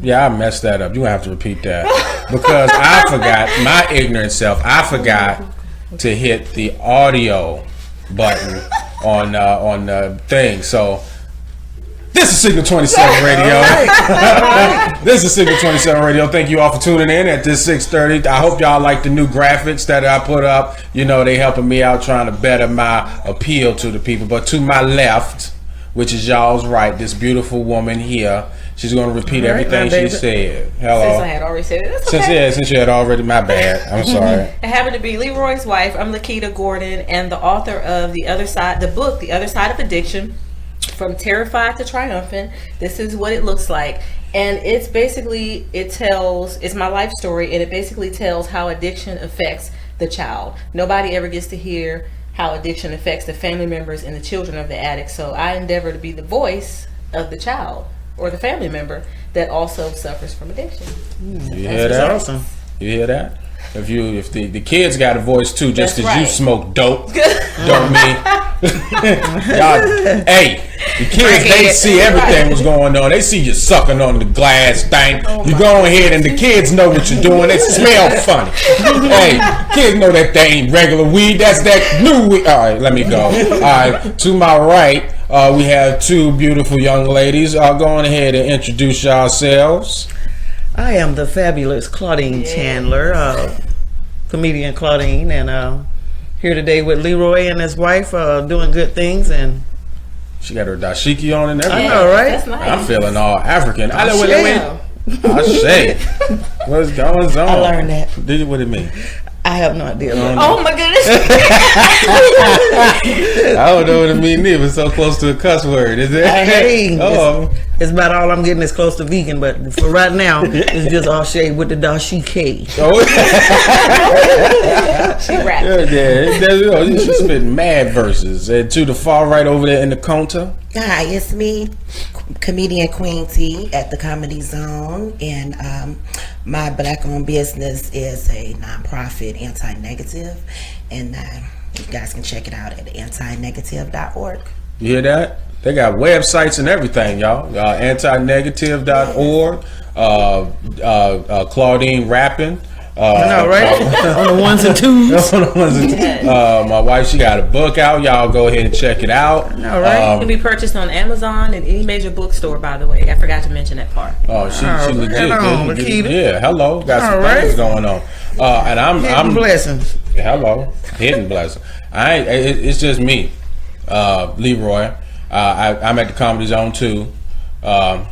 Yeah, I messed that up. You gonna have to repeat that because I forgot my ignorant self. I forgot to hit the audio button on the thing. So this is Signal 27 Radio. This is Signal 27 Radio. Thank you all for tuning in at this 6:30. I hope y'all like the new graphics that I put up. You know, they helping me out trying to better my appeal to the people. But to my left, which is y'all's right, this beautiful woman here, she's going to repeat everything she said. Hello. Since I had already said it. That's okay. Since you had already, my bad. I'm sorry. I happen to be Leroy's wife. I'm Lakita Gordon and the author of The Other Side of Addiction. From Terrified to Triumphant. This is what it looks like. And it's basically, it's my life story, and it basically tells how addiction affects the child. Nobody ever gets to hear how addiction affects the family members and the children of the addict. So I endeavor to be the voice of the child or the family member that also suffers from addiction. You hear that? Awesome. You hear that? If the kids got a voice too, just as you smoke dope, don't mean y'all. Hey, the kids, they see everything was going on. They see you sucking on the glass thing. You go ahead and the kids know what you're doing. It smell funny. Hey, kids know that they ain't regular weed. That's that new weed. All right, let me go. All right, to my right, we have two beautiful young ladies. Go on ahead and introduce yourselves. I am the fabulous Claudine Chandler, comedian Claudine, and here today with Leroy and his wife, doing good things. And she got her dashiki on and everything. I know, right? That's nice. I'm feeling all African. I say. What's going on? I learned that. What it mean? I have no idea. Oh my goodness. I don't know what it means either. It's so close to a cuss word, is it? Hey, it's about all I'm getting is close to vegan, but for right now, it's just all shade with the dashiki. Oh. She rapped. She's spitting mad verses. And to the far right over there in the counter. Hi, it's me, comedian Queen T at the Comedy Zone, and my black-owned business is a nonprofit, Anti-Negative, and you guys can check it out at antinegative.org. You hear that? They got websites and everything, y'all. Antinegative.org. Claudine rapping. I know, right? On the ones and twos. My wife, she got a book out. Y'all go ahead and check it out. All right. It can be purchased on Amazon and any major bookstore, by the way. I forgot to mention that part. Oh, she legit. Lakita. Yeah, hello. Got some things going on. And I'm blessings. Hello, hidden blessing. It's just me, Leroy. I'm at the Comedy Zone too. I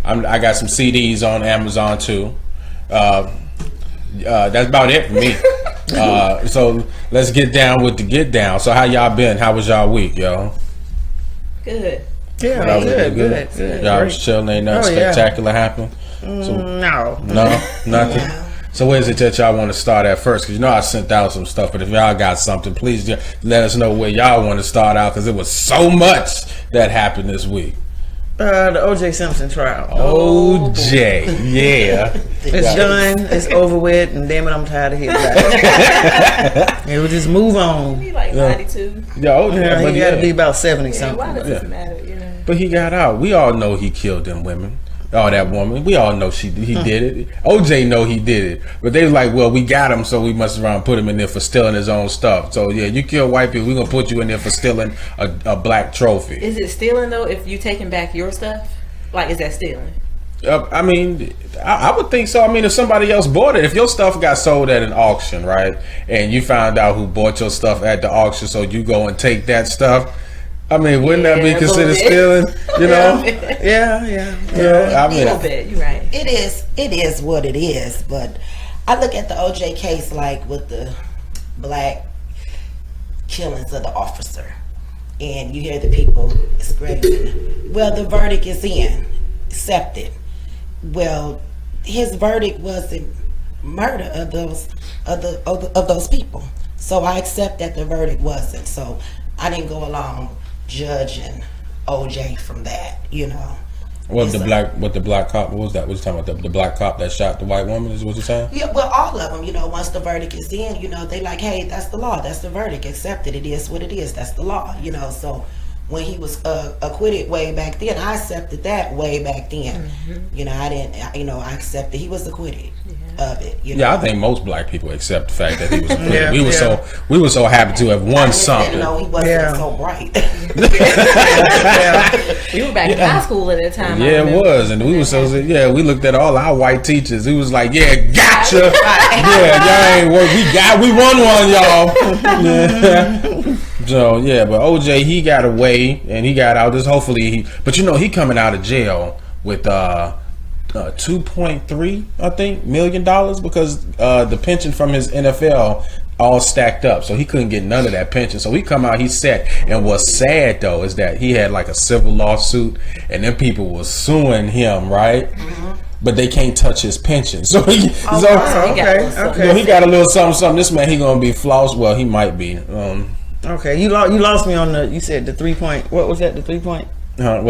got some CDs on Amazon too. That's about it for me. So let's get down with the get down. So how y'all been? How was y'all week, y'all? Good. Yeah, good. Y'all was chilling. Ain't nothing spectacular happened? No, nothing. So where is it that y'all want to start at first? Because you know I sent out some stuff, but if y'all got something, please just let us know where y'all want to start out, because it was so much that happened this week. The O.J. Simpson trial. O.J. Yeah. It's done. It's over with. And damn it, I'm tired of hearing about it. We'll just move on. He like 92. Yeah, he got to be about 70 something. Why does it matter, you know? But he got out. We all know he killed them women. Oh, that woman. We all know he did it. OJ know he did it. But they was like, well, we got him, so we must around put him in there for stealing his own stuff. So yeah, you kill white people, we're gonna put you in there for stealing a black trophy. Is it stealing though if you taking back your stuff? Like, is that stealing? I mean, I would think so. I mean, if somebody else bought it, if your stuff got sold at an auction, right, and you found out who bought your stuff at the auction, so you go and take that stuff, I mean, wouldn't that be considered stealing? You know? Yeah. I mean, a little bit. You're right. It is what it is. But I look at the OJ case like with the black killings of the officer, and you hear the people screaming, "Well, the verdict is in, accepted." Well, his verdict wasn't murder of those people, so I accept that the verdict wasn't. So I didn't go along judging OJ from that, you know. What the black cop? What was that? What was you talking about? The black cop that shot the white woman? Is what you're saying? Yeah, well, all of them. You know, once the verdict is in, you know, they like, hey, that's the law, that's the verdict, accepted. It is what it is. That's the law, you know. So when he was acquitted way back then. I accepted that way back then. You know, I didn't. I accepted he was acquitted of it. You know? Yeah, I think most black people accept the fact that he was acquitted. Yeah, we were so happy to have won I just something. didn't know he wasn't so bright. You were back in high school at that time. Yeah, it was, and we were so we looked at all our white teachers. He was like, "Yeah, gotcha. Yeah, y'all ain't work. We won one, y'all." Yeah. So yeah, but OJ, he got away and he got out. But he coming out of jail with $2.3 million because the pension from his NFL all stacked up, so he couldn't get none of that pension. So he come out, he's set. And what's sad though is that he had like a civil lawsuit, and then people was suing him, right? But they can't touch his pension. So he got a little something. This man, he gonna be flossed. Well, he might be. Okay, you lost me on you said the 3 point. What was that? The 3 point. How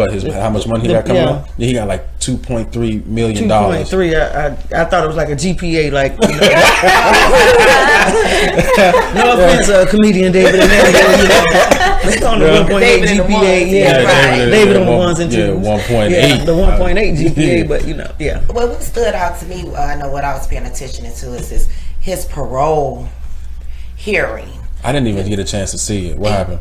much money he got coming up? Yeah, he got like $2.3 million. 2.3. I thought it was like a GPA, like. No offense, comedian David and They on the 1.8 GPA. David on the ones and twos. 1.8. Yeah, the 1.8 GPA, but Well, what stood out to me, I know what I was paying attention to is his parole hearing. I didn't even get a chance to see it. What happened?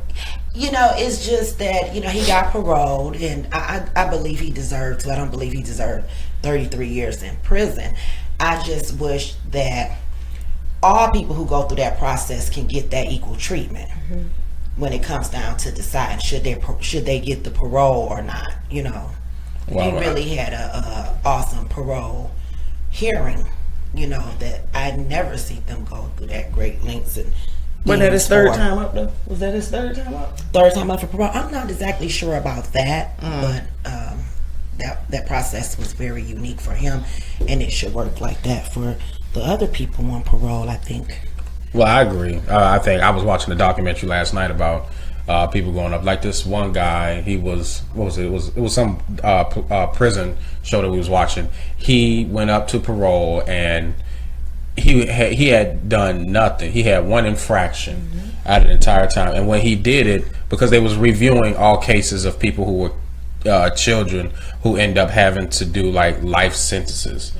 It's just that, he got paroled, and I believe he deserved to. I don't believe he deserved 33 years in prison. I just wish that all people who go through that process can get that equal treatment when it comes down to deciding should they get the parole or not. He really had a awesome parole hearing. That I never see them go through that great lengths and. Wasn't that his third time up though? Was that his third time up? Third time up for parole. I'm not exactly sure about that, but that process was very unique for him, and it should work like that for the other people on parole, I think. Well, I agree. I think I was watching a documentary last night about people going up. Like this one guy, he was it was some prison show that we was watching. He went up to parole and. He had done nothing. He had one infraction out of the entire time, and when he did it, because they was reviewing all cases of people who were children who end up having to do like life sentences.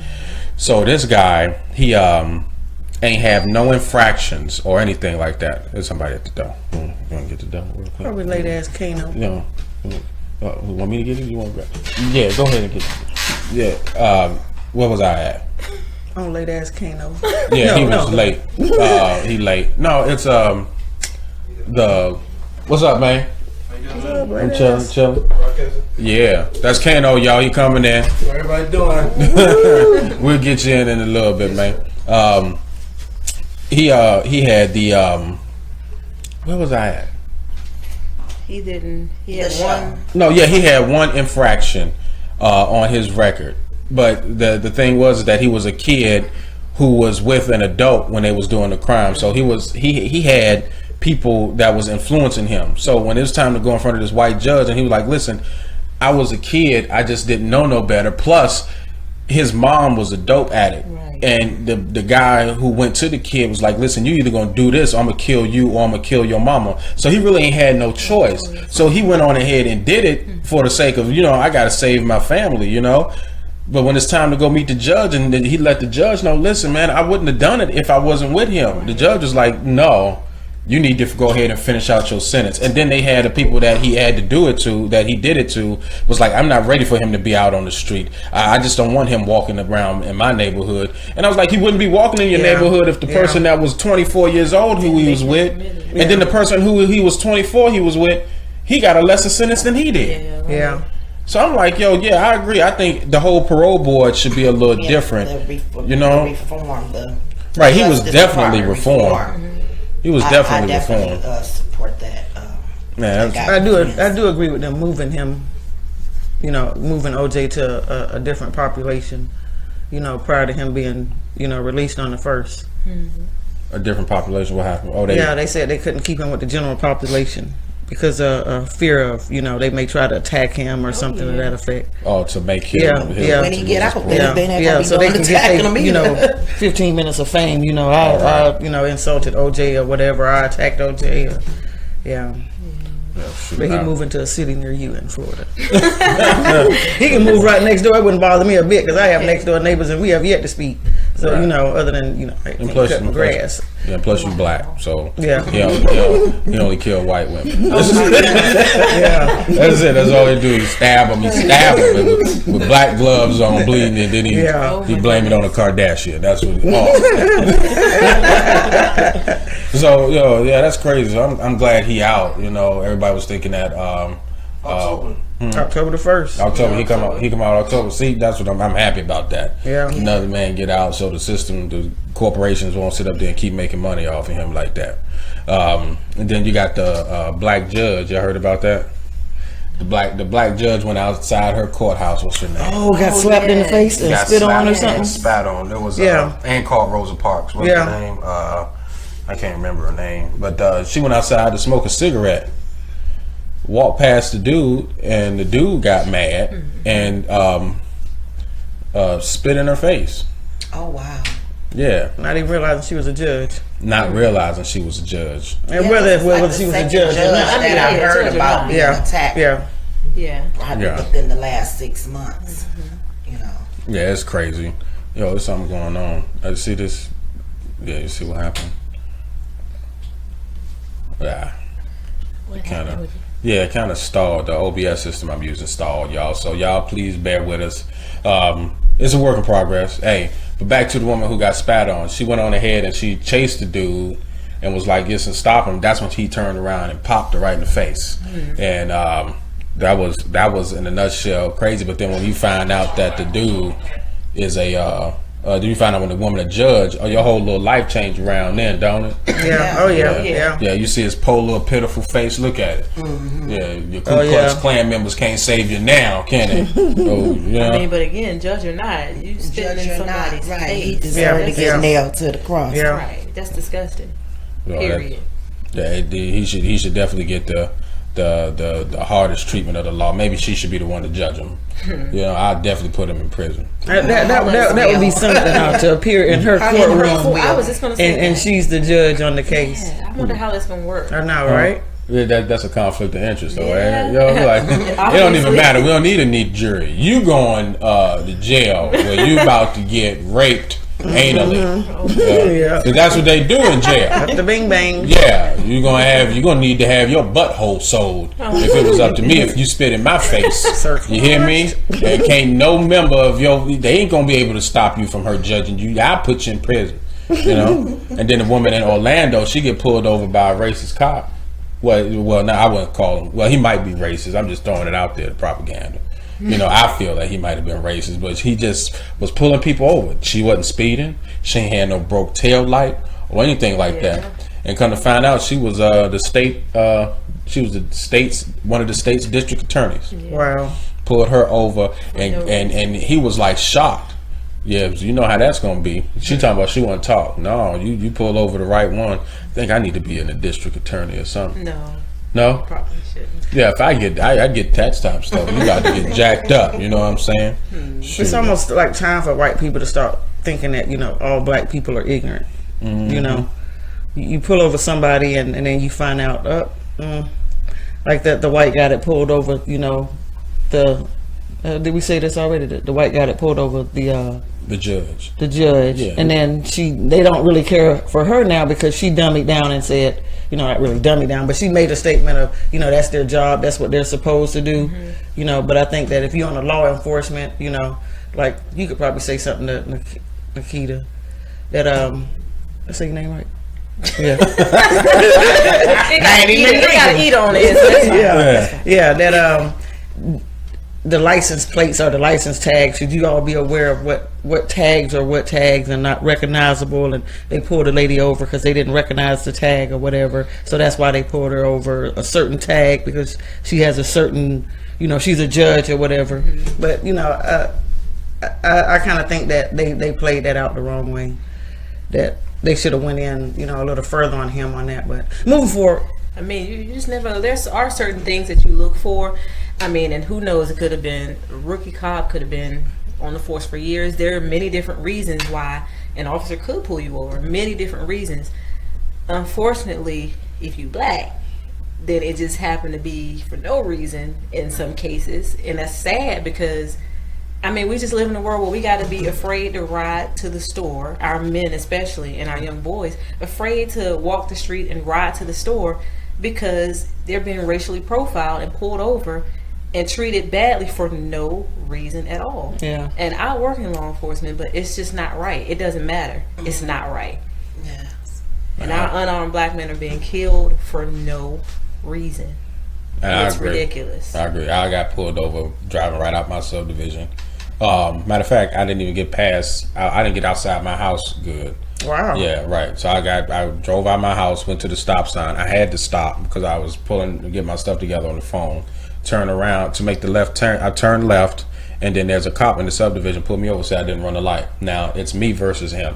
So this guy, he ain't have no infractions or anything like that. There's somebody at the door. You want to get the door real quick? Probably late ass Kano. No. You want me to get it? You want to grab it? Yeah, go ahead and get it. Yeah. Where was I at? Oh, late ass Kano. Yeah, he was late. He late. No, it's what's up, man? I'm chilling. Yeah, that's Kano, y'all. He coming in. What everybody doing? We'll get you in a little bit, man. He had the where was I at? He had one. No, yeah, he had one infraction on his record. But the thing was that he was a kid who was with an adult when they was doing the crime. So he had people that was influencing him. So when it was time to go in front of this white judge, and he was like, "Listen, I was a kid. I just didn't know no better. Plus, his mom was a dope addict." Right. And the guy who went to the kid was like, "Listen, you either gonna do this, or I'm gonna kill you, or I'm gonna kill your mama." So he really ain't had no choice. So he went on ahead and did it for the sake of, I gotta save my family, But when it's time to go meet the judge, and he let the judge know, "Listen, man, I wouldn't have done it if I wasn't with him." The judge was like, "No, you need to go ahead and finish out your sentence." And then they had the people that he had to do it to, that he did it to, was like, "I'm not ready for him to be out on the street. I just don't want him walking around in my neighborhood." And I was like, he wouldn't be walking in your neighborhood if the person that was 24 years old who he was with, and then the person who he was 24 he was with, he got a lesser sentence than he did. Yeah. So I'm like, I agree. I think the whole parole board should be a little different. Right, he was definitely reformed. He was definitely reformed. I support that. I do agree with them moving him. Moving OJ to a different population. Prior to him being released on the 1st. A different population. What happened? They said they couldn't keep him with the general population. Because of fear of, they may try to attack him or something to that effect. Oh, to make him. When he get out, so they can get 15 minutes of fame. I insulted OJ or whatever. I attacked OJ. shoot, But he moving to a city near you in Florida. He can move right next door. It wouldn't bother me a bit because I have next door neighbors and we have yet to speak. So Right. you know, other than I And can't plus, cut grass. Yeah, plus you black, so Yeah. he only kill white women. Yeah. That's it. That's all they do. He stab them. He stab them with black gloves on, bleeding, and then he blame it on the Kardashian. That's what. So yeah, that's crazy. So I'm glad he out. You know, everybody was thinking that October the 1st. October he come out October. See, that's what I'm happy about that. Yeah. Another man get out, so the system, the corporations won't sit up there and keep making money off of him like that. And then you got the black judge. You heard about that? The black judge went outside her courthouse. What's her name? Oh, got slapped in the face and spit on or something. Spat on. There was and called Rosa Parks. What's her name? I can't remember her name, but she went outside to smoke a cigarette. Walked past the dude, and the dude got mad and spit in her face. Oh wow. Yeah. Not even realizing she was a judge. Not realizing she was a judge. And whether she was a judge or not. That I heard about being attacked. Probably within the last 6 months. You know. Yeah, it's crazy. Yo, there's something going on. I see this. Yeah, you see what happened? Yeah. It kind of stalled. The OBS system I'm using stalled, y'all. So y'all please bear with us. It's a work in progress. Hey, but back to the woman who got spat on. She went on ahead and she chased the dude and was like, "Listen, stop him." That's when he turned around and popped her right in the face. And that was in a nutshell crazy. But then when you find out that the dude is do you find out when the woman a judge, your whole little life changed around then, don't it? Yeah. Oh yeah. Yeah, you see his poor little pitiful face. Look at it. Yeah, your Ku Klux Klan members can't save you now, can they? I mean, but again, judge or not, you spitting in somebody's face. He deserved to get nailed to the cross. Yeah. Right. That's disgusting. You know, Period. He should definitely get the hardest treatment of the law. Maybe she should be the one to judge him. You know, I'll definitely put him in prison. That would be something to appear in her courtroom. I was just going to say and she's the judge on the case. Yeah, I wonder how that's going to work. I know, right? Yeah, that's a conflict of interest, though. Right? You know, like it don't even matter. We don't need a neat jury. You going to jail where you about to get raped anally. Cause that's what they do in jail. That's the bing bang. Yeah, you're gonna need to have your butthole sold. If it was up to me, if you spit in my face, you hear me? And can't no member of they ain't gonna be able to stop you from her judging you. I put you in prison, you know. And then the woman in Orlando, she get pulled over by a racist cop. Well, no, I wouldn't call him. Well, he might be racist. I'm just throwing it out there, the propaganda. You know, I feel that he might have been racist, but he just was pulling people over. She wasn't speeding. She ain't had no broke tail light or anything like that. And come to find out, she was one of the state's district attorneys. Wow. Pulled her over, and he was like shocked. Yeah, you know how that's gonna be. She talking about she want to talk. No, you pull over the right one. I think I need to be in a district attorney or something. No? Probably shouldn't. Yeah, if I get that type of stuff, you got to get jacked up. You know what I'm saying? It's almost like time for white people to start thinking that, you know, all black people are ignorant. You know, you pull over somebody and then you find out, like the white guy that pulled over, you know, did we say this already? The white guy that pulled over the judge. Yeah. And then they don't really care for her now because she dummied down and said, you know, not really dummied down, but she made a statement of, you know, that's their job, that's what they're supposed to do, you know. But I think that if you're on the law enforcement, you know, like you could probably say something to Lakita that I say your name right? Yeah. They gotta eat on it. Yeah. That the license plates or the license tags, should you all be aware of what tags are not recognizable, and they pulled a lady over because they didn't recognize the tag or whatever, so that's why they pulled her over, a certain tag because she has a certain, you know, she's a judge or whatever. But you know, I kind of think that they played that out the wrong way, that they should have went in, you know, a little further on him on that. But moving forward, I mean, you just never know. There are certain things that you look for. I mean, and who knows, it could have been a rookie cop, could have been on the force for years. There are many different reasons why an officer could pull you over, many different reasons. Unfortunately, if you black, then it just happened to be for no reason in some cases. And that's sad because, I mean, we just live in a world where we got to be afraid to ride to the store, our men especially, and our young boys, afraid to walk the street and ride to the store because they're being racially profiled and pulled over and treated badly for no reason at all. Yeah. And I work in law enforcement, but it's just not right. It doesn't matter. It's not right. Yes. And our unarmed black men are being killed for no reason. And It's I agree. ridiculous. I agree. I got pulled over driving right out my subdivision. Matter of fact, I didn't even get past. I didn't get outside my house good. Wow. Yeah, right. So I drove out my house, went to the stop sign. I had to stop because I was pulling to get my stuff together on the phone. Turn around to make the left turn. I turned left, and then there's a cop in the subdivision pulled me over, said I didn't run the light. Now it's me versus him.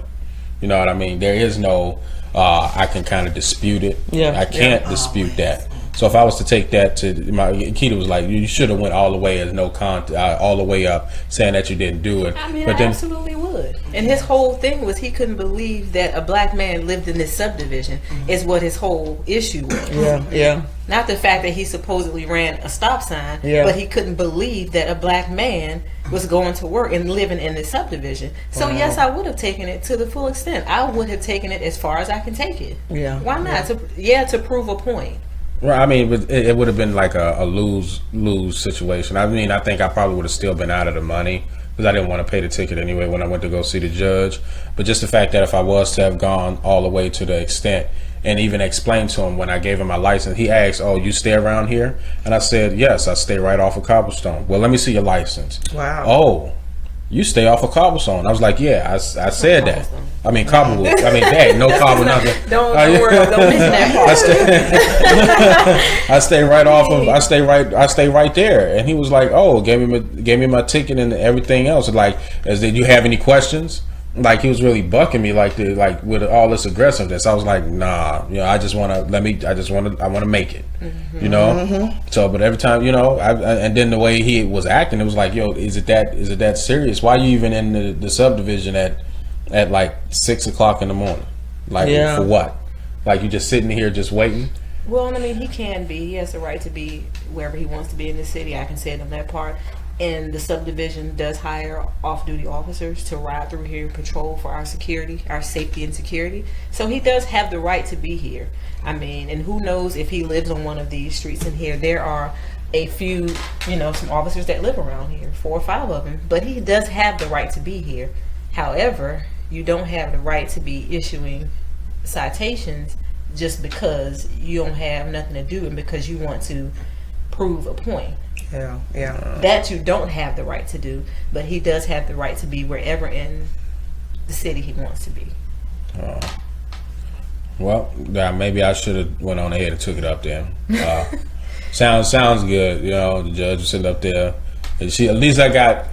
You know what I mean? There is no. I can kind of dispute it. Yeah. I can't dispute that. So if I was to take that to my, Keita was like, you should have went all the way as no all the way up, saying that you didn't do it. I mean, but I absolutely would. And his whole thing was he couldn't believe that a black man lived in this subdivision. Is what his whole issue was. Yeah. Not the fact that he supposedly ran a stop sign, Yeah. but he couldn't believe that a black man was going to work and living in this subdivision. So yes, I would have taken it to the full extent. I would have taken it as far as I can take it. Yeah. Why not? To prove a point. Well, I mean, it would have been like a lose situation. I mean, I think I probably would have still been out of the money because I didn't want to pay the ticket anyway when I went to go see the judge. But just the fact that if I was to have gone all the way to the extent and even explained to him when I gave him my license, he asked, "Oh, you stay around here?" And I said, "Yes, I stay right off of Cobblestone." "Well, let me see your license." Wow. "Oh, you stay off of Cobblestone?" I was like, "Yeah, I said that." I mean, Cobblewood. I mean, dang, no cobble, nothing. Don't worry, don't mention that part. I stay right off of. I stay right there. And he was like, "Oh, gave me my ticket and everything else." Like, did you have any questions? Like, he was really bucking me like with all this aggressiveness. I was like, "Nah, you know, I want to make it." You know. So, but every time, you know, and then the way he was acting, it was like, "Yo, is it that serious? Why are you even in the subdivision at like 6 o'clock in the morning? Like, for what? Like, you just sitting here just waiting?" Well, I mean, he can be. He has the right to be wherever he wants to be in the city. I can say it on that part. And the subdivision does hire off-duty officers to ride through here and patrol for our security, our safety and security. So he does have the right to be here. I mean, and who knows if he lives on one of these streets in here. There are a few, you know, some officers that live around here, 4 or 5 of them. But he does have the right to be here. However, you don't have the right to be issuing citations just because you don't have nothing to do and because you want to prove a point. Yeah. That you don't have the right to do, but he does have the right to be wherever in the city he wants to be. Well, maybe I should have went on ahead and took it up there. Sounds good. You know, the judge was sitting up there. And at least I got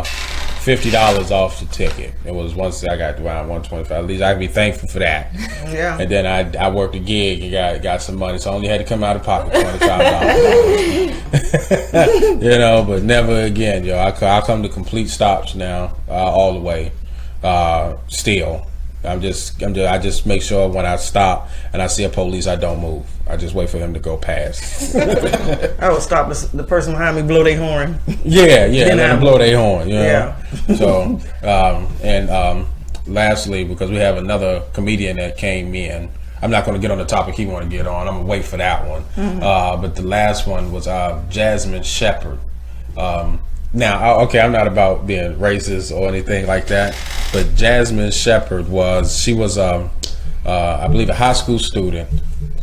$50 off the ticket. It was once I got around 125. At least I can be thankful for that. Yeah. And then I worked a gig and got some money, so I only had to come out of pocket $25. You know, but never again, yo. I come to complete stops now, all the way. Still, I just make sure when I stop and I see a police, I don't move. I just wait for them to go past. I would stop the person behind me blow their horn. Yeah, let them blow their horn. You know? Yeah. So, lastly, because we have another comedian that came in, I'm not going to get on the topic he want to get on. I'm going to wait for that one. But the last one was Jasmine Shepard. Now, I'm not about being racist or anything like that, but Jasmine Shepard was I believe, a high school student,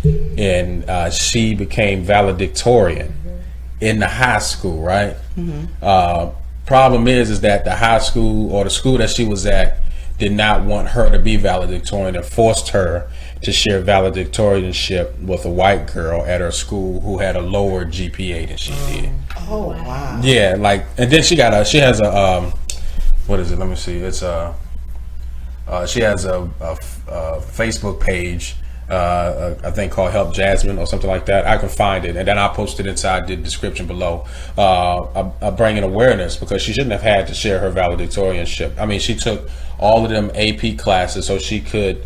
and she became valedictorian in the high school, right? Problem is that the high school or the school that she was at did not want her to be valedictorian and forced her to share valedictorianship with a white girl at her school who had a lower GPA than she did. Oh wow. Yeah, like, and then she has a what is it? Let me see. It's she has a Facebook page, I think called Help Jasmine or something like that. I can find it, and then I'll post it inside the description below. I bring in awareness because she shouldn't have had to share her valedictorianship. I mean, she took all of them AP classes so she could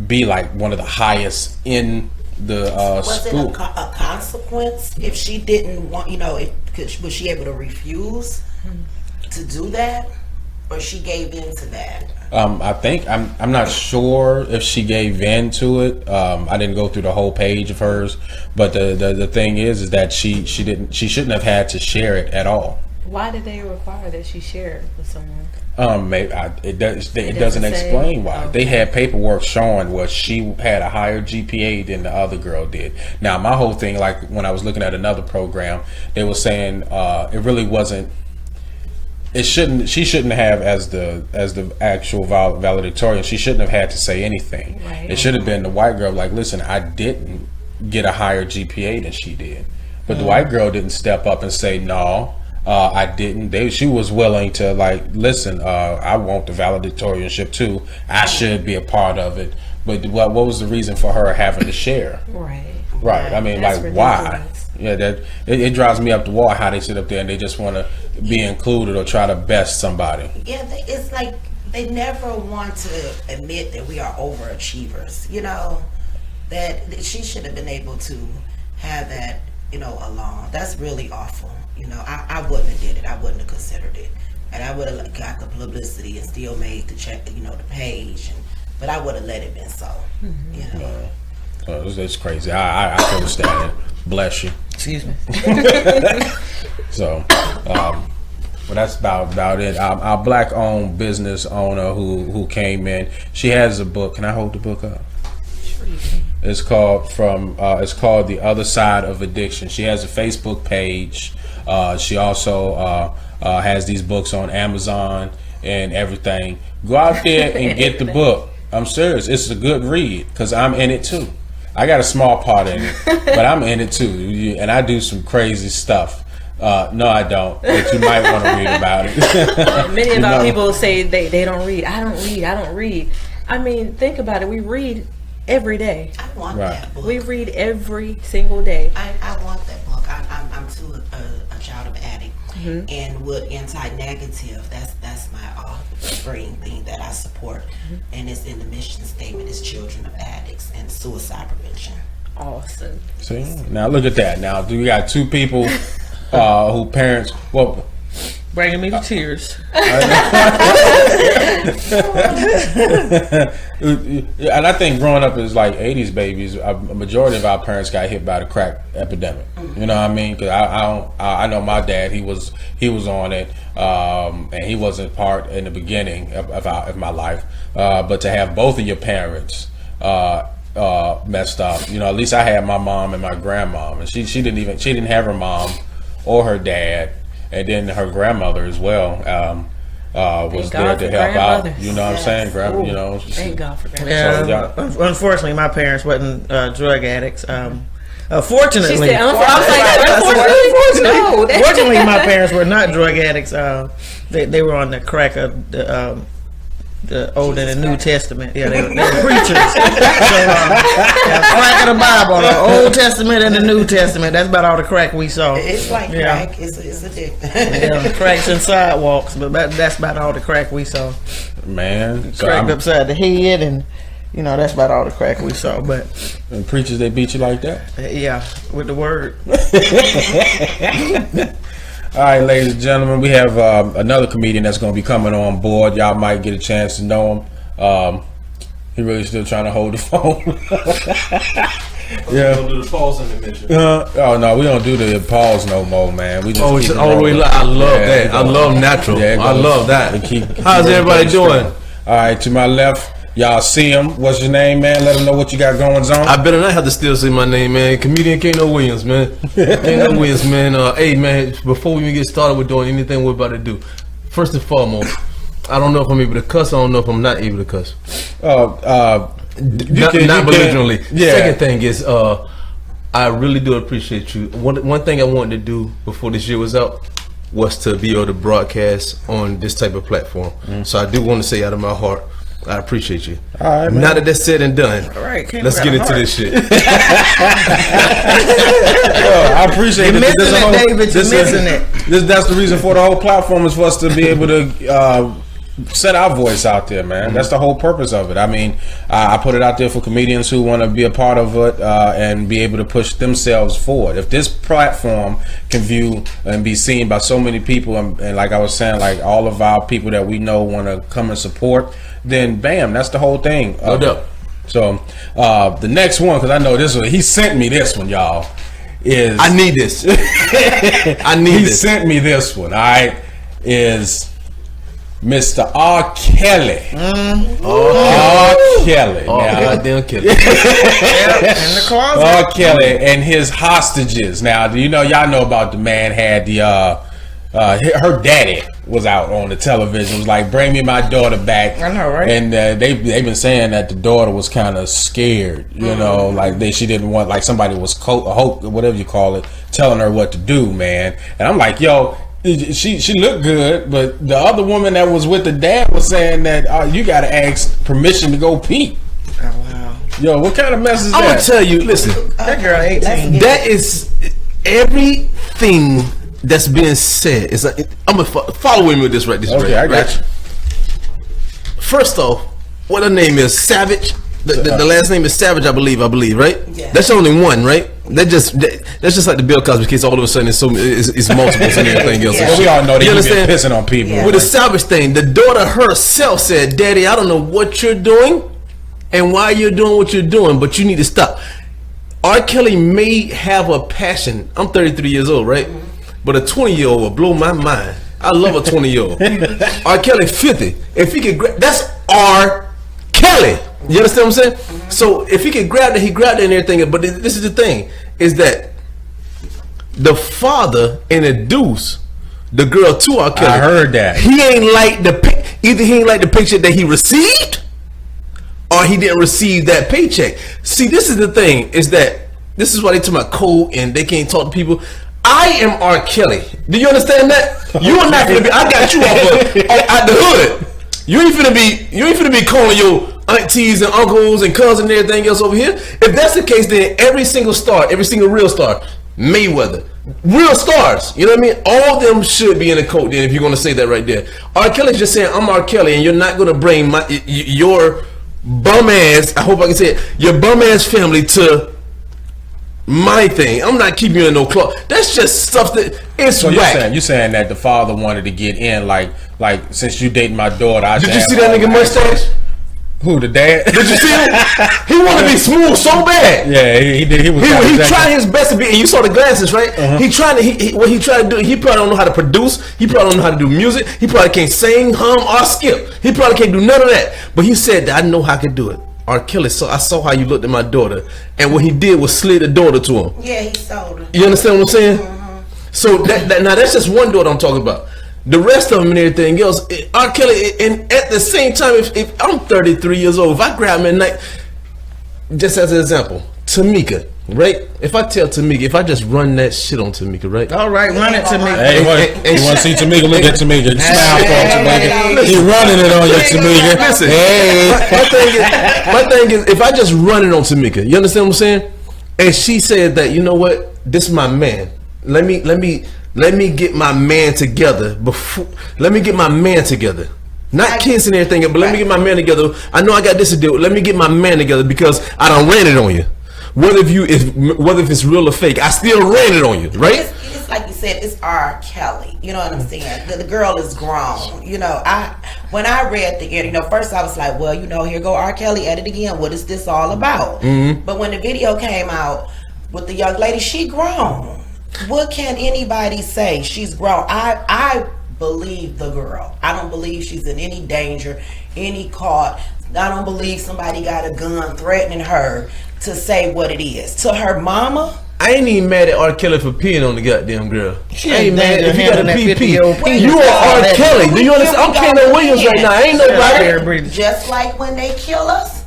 be like one of the highest in Was it school. a consequence if she didn't want? Was she able to refuse to do that, or she gave in to that? I think I'm not sure if she gave in to it. I didn't go through the whole page of hers, but the thing is that she shouldn't have had to share it at all. Why did they require that she share it with someone? Maybe it doesn't doesn't explain say? why. Okay. They had paperwork showing what she had a higher GPA than the other girl did. Now, my whole thing, like when I was looking at another program, they were saying it really wasn't. She shouldn't have, as the actual valedictorian, she shouldn't have had to say anything. Right. It should have been the white girl, like, listen, I didn't get a higher GPA than she did, but the white girl didn't step up and say no. I didn't. She was willing to, like, listen. I want the valedictorianship too. I should be a part of it. But what was the reason for her having to share? Right. Right. I mean, That's like, why? ridiculous. Yeah, that it drives me up the wall how they sit up there and they just want to be included or try to best somebody. Yeah, it's like they never want to admit that we are overachievers. That she should have been able to have that. Alone. That's really awful. I wouldn't have did it. I wouldn't have considered it, and I would have got the publicity and still made the check. The page, but I would have let it been so. It's crazy. I can understand it. Bless you. Excuse me. So, well, that's about it. Our black-owned business owner who came in, she has a book. Can I hold the book up? Sure you can. It's called The Other Side of Addiction. She has a Facebook page. She also has these books on Amazon and everything. Go out there and get the book. I'm serious. It's a good read because I'm in it too. I got a small part in it, but I'm in it too. And I do some crazy stuff. No, I don't. But you might want to read about it. Many of our people say they don't read. I don't read. I mean, think about it. We read every day. I want Right. that book. We read every single day. I want that book. I'm too a child of addict, and with anti-negative, that's my spring thing that I support, and it's in the mission statement. It's children of addicts and suicide prevention. Awesome. See, now look at that. Now, do we got two people who parents? Well, Bringing me to tears. and I think growing up as like '80s babies, a majority of our parents got hit by the crack epidemic. You know what I mean? Because I know my dad. He was on it, and he wasn't part in the beginning of my life. But to have both of your parents messed up, at least I had my mom and my grandmom, and she didn't have her mom or her dad. And then her grandmother as well was there to help out. You know what I'm saying? Thank God for grandmothers. Yeah, unfortunately, my parents wasn't drug addicts. Fortunately, She said, unfortunately, fortunately, my parents were not drug addicts. They were on the crack of the Old and the New Testament. Yeah, they were preachers. Crack of the Bible, the Old Testament and the New Testament. That's about all the crack we saw. It's like crack. It's addictive. Yeah, cracks and sidewalks, but that's about all the crack we saw. Man, so Cracked upside the head, and that's about all the crack we saw. But and preachers, they beat you like that. yeah, with the word. All right, ladies and gentlemen, we have another comedian that's going to be coming on board. Y'all might get a chance to know him. He really still trying to hold the phone. Yeah. Don't do the pause intermission. Oh no, we don't do the pause no more, man. We just It's keep it all the way rolling. live. I love Yeah, that. I love natural. Yeah, it I goes- love that. it keep How's everybody going doing? strong. All right, to my left, y'all see him. What's your name, man? Let them know what you got going on. I better not have to still say my name, man. Comedian Kano Williams, man. Kano Williams, man. Hey, man, before we even get started with doing anything we're about to do, first and foremost, I don't know if I'm able to cuss. I don't know if I'm not able to cuss. not Not belligerently. Yeah. Second thing is, I really do appreciate you. One thing I wanted to do before this year was out was to be able to broadcast on this type of platform. So I do want to say out of my heart, I appreciate you. All right, man. Now that that's said and done, All right, came let's out get of into heart. this shit. I appreciate You're it. missing it, David. You're missing it. That's the reason for the whole platform is for us to be able to set our voice out there, man. That's the whole purpose of it. I mean, I put it out there for comedians who want to be a part of it and be able to push themselves forward. If this platform can view and be seen by so many people, and like I was saying, like all of our people that we know want to come and support, then bam, that's the whole thing. No doubt. So the next one, because I know this one, he sent me this one, y'all. I need this. I need He this. sent me this one. All right, is Mr. R. Kelly. R. Kelly. Oh, Now, goddamn Kelly. In the closet. R. Kelly and his hostages. Now, do you know? Y'all know about the man had the her daddy was out on the television. It was like, bring me my daughter back. I know, right? And they've been saying that the daughter was kind of scared. You know, like she didn't want, like somebody was whatever you call it, telling her what to do, man. And I'm like, yo. She looked good, but the other woman that was with the dad was saying that you got to ask permission to go pee. Oh, wow. Yo, what kind of mess is I'm that? gonna tell you. Listen, That girl 18. that is everything that's being said. Is like, I'm gonna follow me with this right. This Okay, right, I got you. First off, what her name is? Savage. The last name is Savage, I believe, right? Yeah. That's only one, right? That's just like the Bill Cosby case. All of a sudden, it's multiples and everything else. Yeah. Well, we all know that You you've been understand? pissing on people. Yeah. With the Savage thing, the daughter herself said, "Daddy, I don't know what you're doing and why you're doing what you're doing, but you need to stop." R. Kelly may have a passion. I'm 33 years old, right? But a 20-year-old will blow my mind. I love a 20-year-old. R. Kelly 50. If he could, that's R. Kelly. You understand what I'm saying? So if he could grab it, he grabbed it and everything. But this is the thing: is that the father introduced the girl to R. Kelly. I heard that. He ain't like either he ain't like the paycheck that he received, or he didn't receive that paycheck. See, this is the thing: is that this is why they talk about code and they can't talk to people. I am R. Kelly. Do you understand that? You are not gonna be. I got you out the hood. You ain't finna be calling your aunties and uncles and cousins and everything else over here. If that's the case, then every single real star, Mayweather, real stars, you know what I mean? All of them should be in the coat then, if you're gonna say that right there. R. Kelly's just saying, I'm R. Kelly, and you're not gonna bring your bum ass, I hope I can say it, your bum ass family to my thing. I'm not keeping you in no club. That's just stuff that it's So whack. you're saying that the father wanted to get in, like since you dating my daughter, I Did should you have see that all nigga my mustache? access. Who, the dad? Did you see him? He wanted to be smooth so bad. Yeah, he did. He was. He tried his best to be, and you saw the glasses, right? What he tried to do. He probably don't know how to produce. He probably don't know how to do music. He probably can't sing, hum, or skip. He probably can't do none of that. But he said that I know how I could do it. R. Kelly, so I saw how you looked at my daughter, and what he did was slid the daughter to him. Yeah, he sold her. You understand what I'm saying? So now that's just one daughter I'm talking about. The rest of them and everything else, R. Kelly, and at the same time, if I'm 33 years old, if I grab him at night, just as an example, Tamika, right? If I tell Tamika, if I just run that shit on Tamika, right? All right, run it to me. Hey, you want to see Tamika? Look at Tamika. Smile for Tamika. He running it on you, Tamika. Listen, Hey. my thing is, if I just run it on Tamika, you understand what I'm saying? And she said that, you know what, this is my man. Let me get my man together before. Let me get my man together. Not kids and everything, but let me get my man together. I know I got this to do. Let me get my man together because I done ran it on you. Whether if it's real or fake, I still ran it on you, right? It's like you said, it's R. Kelly. You know what I'm saying? The girl is grown. You know, when I read the end, first I was like, well, here go R. Kelly at it again. What is this all about? Mm-hmm. But when the video came out with the young lady, she grown. What can anybody say? She's grown. I believe the girl. I don't believe she's in any danger, any caught. I don't believe somebody got a gun threatening her to say what it is. To her mama, I ain't even mad at R. Kelly for peeing on the goddamn girl. She I ain't ain't mad if you got a handling that PP. 50-year-old penis. You are R. Kelly. Do you understand? I'm Here we Kano go Williams again. right now. I ain't nobody. Right. just like when they kill us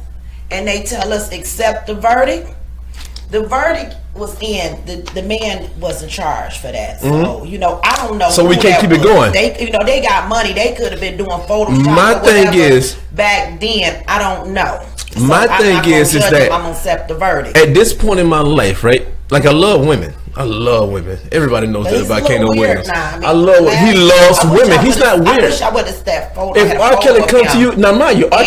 and they tell us accept the verdict. The verdict was in. The man wasn't charged for that. So I don't know. So we who can't that keep it was. going. They got money. They could have been doing Photoshop. My or thing whatever is- back then. I don't know. My I'm thing not gonna is judge that them. I'm gonna accept the verdict. At this point in my life, right? Like I love women. I love women. Everybody knows But that he's about a little Kano weird Williams. now. I love it. He loves women. He's not I weird. wish I would have stepped forward. If R. Kelly come to you, now mind you, R.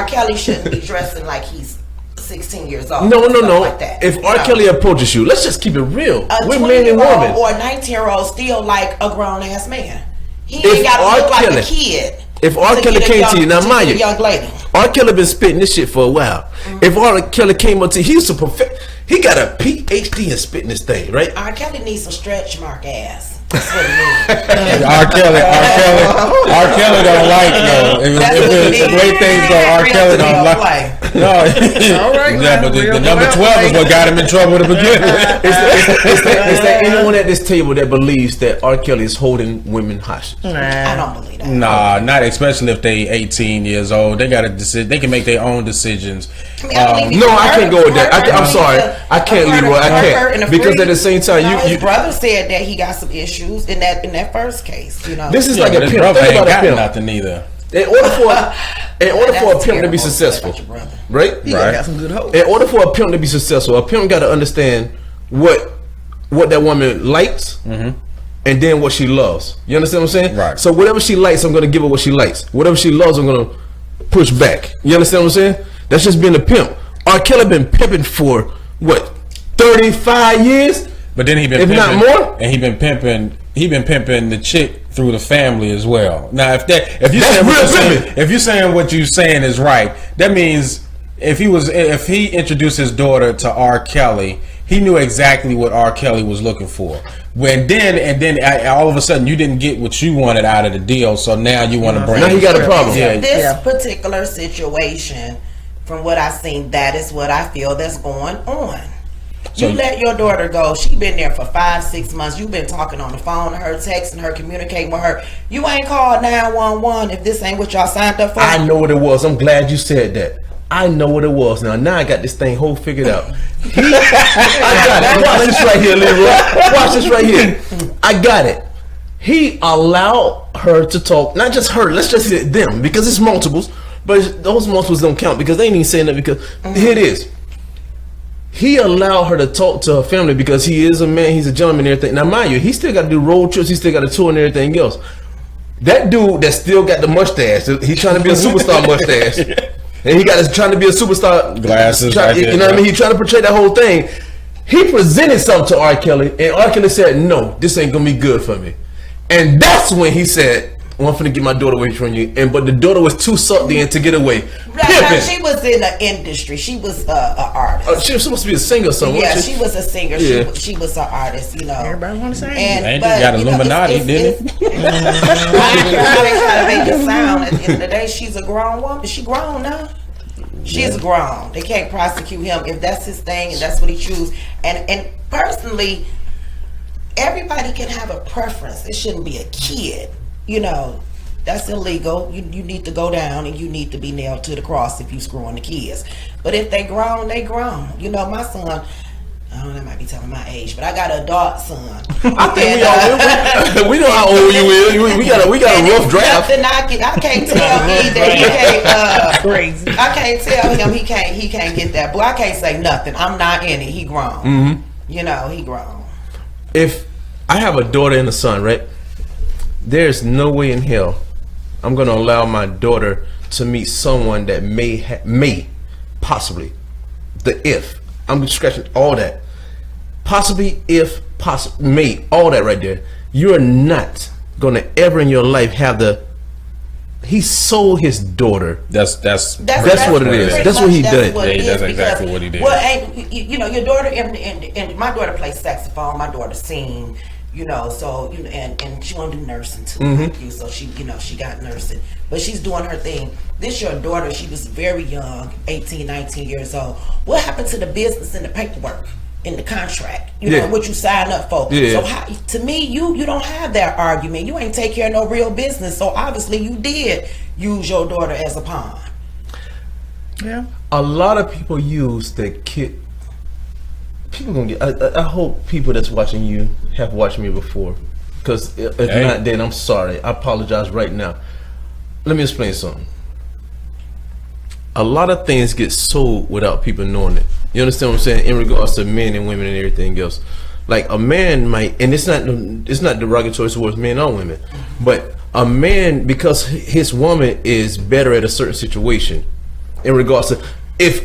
Kelly shouldn't be dressing like he's 16 years old. No. Like that, if R. Kelly approaches you, let's just keep it real. a We're man and 20-year-old woman. or a 19-year-old still like a grown ass man. He If ain't got to R. look like Kelly- a kid. If R. Kelly came to you, now mind you, young lady. R. Kelly been spitting this shit for a while. If R. Kelly came up to you, he used to perfect. He got a PhD in spitting this thing, right? R. Kelly needs some stretch mark ass. That's what it means. R. Kelly don't like though. If the way things go, R. Kelly don't like. No, All right, yeah, but the real number well 12 is what got him in trouble to begin with. Is there anyone at this table that believes that R. Kelly is holding women hostage? I don't believe that. Nah, not especially if they 18 years old. They got a decision. They can make their own decisions. No, I can't go with that. I'm sorry. I can't, Leroy. I can't. Because at the same time, his you brother said that he got some issues in that first case. You know, this is Yeah, like but a his pimp. brother Think ain't about a got pimp. nothing either. In order for a pimp to be successful, right? He got some good hope. In order for a pimp to be successful, a pimp got to understand what that woman likes, and then what she loves. You understand what I'm saying? Right. So whatever she likes, I'm going to give her what she likes. Whatever she loves, I'm going to push back. You understand what I'm saying? That's just being a pimp. R. Kelly been pimping for what, 35 years? But then he been If pimping, not more? and he been pimping the chick through the family as well. Now, if you're saying what you're saying is right, that means if he introduced his daughter to R. Kelly, he knew exactly what R. Kelly was looking for. Then all of a sudden you didn't get what you wanted out of the deal, so now you want to bring. Now he got a problem. Yeah. This particular situation, from what I've seen, that is what I feel that's going on. So You let your daughter go. She been there for 5-6 months. You've been talking on the phone to her, texting her, communicating with her. You ain't called 911 if this ain't what y'all signed up for. I know what it was. I'm glad you said that. I know what it was. Now I got this thing whole figured out. I got it. Watch this right here, Leroy. Watch this right here. I got it. He allowed her to talk. Not just her. Let's just hit them because it's multiples. But those multiples don't count because they ain't even saying that because here it is. He allowed her to talk to her family because he is a man, he's a gentleman and everything. Now, mind you, he still got to do road trips, he still got to tour and everything else. That dude that still got the mustache, he trying to be a superstar mustache. And he got trying to be a superstar Glasses, you know what I mean? He trying to portray that whole thing. He presented something to R. Kelly, and R. Kelly said, "No, this ain't gonna be good for me." And that's when he said, "Well, I'm finna get my daughter away from you." But the daughter was too sucked in to get away. Now, she was in the industry. She was an artist. She was supposed to be a singer or something. Yeah, wasn't she was a singer. Yeah. She was an artist, you know. Everybody want to sing. Ain't they got Illuminati, didn't it? I try to make it sound. At the end of the day, she's a grown woman. She grown now. She's grown. They can't prosecute him if that's his thing and that's what he chooses. And personally, everybody can have a preference. It shouldn't be a kid. You know, that's illegal. You need to go down and you need to be nailed to the cross if you screwing the kids. But if they grown, they grown. You know, my son, I don't know, I might be telling my age, but I got an adult son. I think we know how old you is. We got a rough draft. I can't tell me that he can't. Crazy. I can't tell him he can't get that. Boy, I can't say nothing. I'm not in it. He grown. You know, he grown. If I have a daughter and a son, right? There's no way in hell I'm gonna allow my daughter to meet someone that may possibly I'm scratching all that possibly may all that right there. You're not gonna ever in your life have he sold his daughter. That's what it is. That's what he did. That's exactly what he did. Well, you know, your daughter and my daughter plays saxophone. My daughter sing. You know, so you know, and she want to do nursing too, like you. So she, you know, she got nursing, but she's doing her thing. This your daughter. She was very young, 18, 19 years old. What happened to the business and the paperwork in the contract? You know what you signed up for. Yeah. So to me, you don't have that argument. You ain't take care of no real business. So obviously, you did use your daughter as a pawn. Yeah. A lot of people use the kid. People gonna get. I hope people that's watching you have watched me before, because if not, then I'm sorry. I apologize right now. Let me explain something. A lot of things get sold without people knowing it. You understand what I'm saying? In regards to men and women and everything else, Like a man might, and it's not derogatory towards men or women, but a man, because his woman is better at a certain situation in regards to, if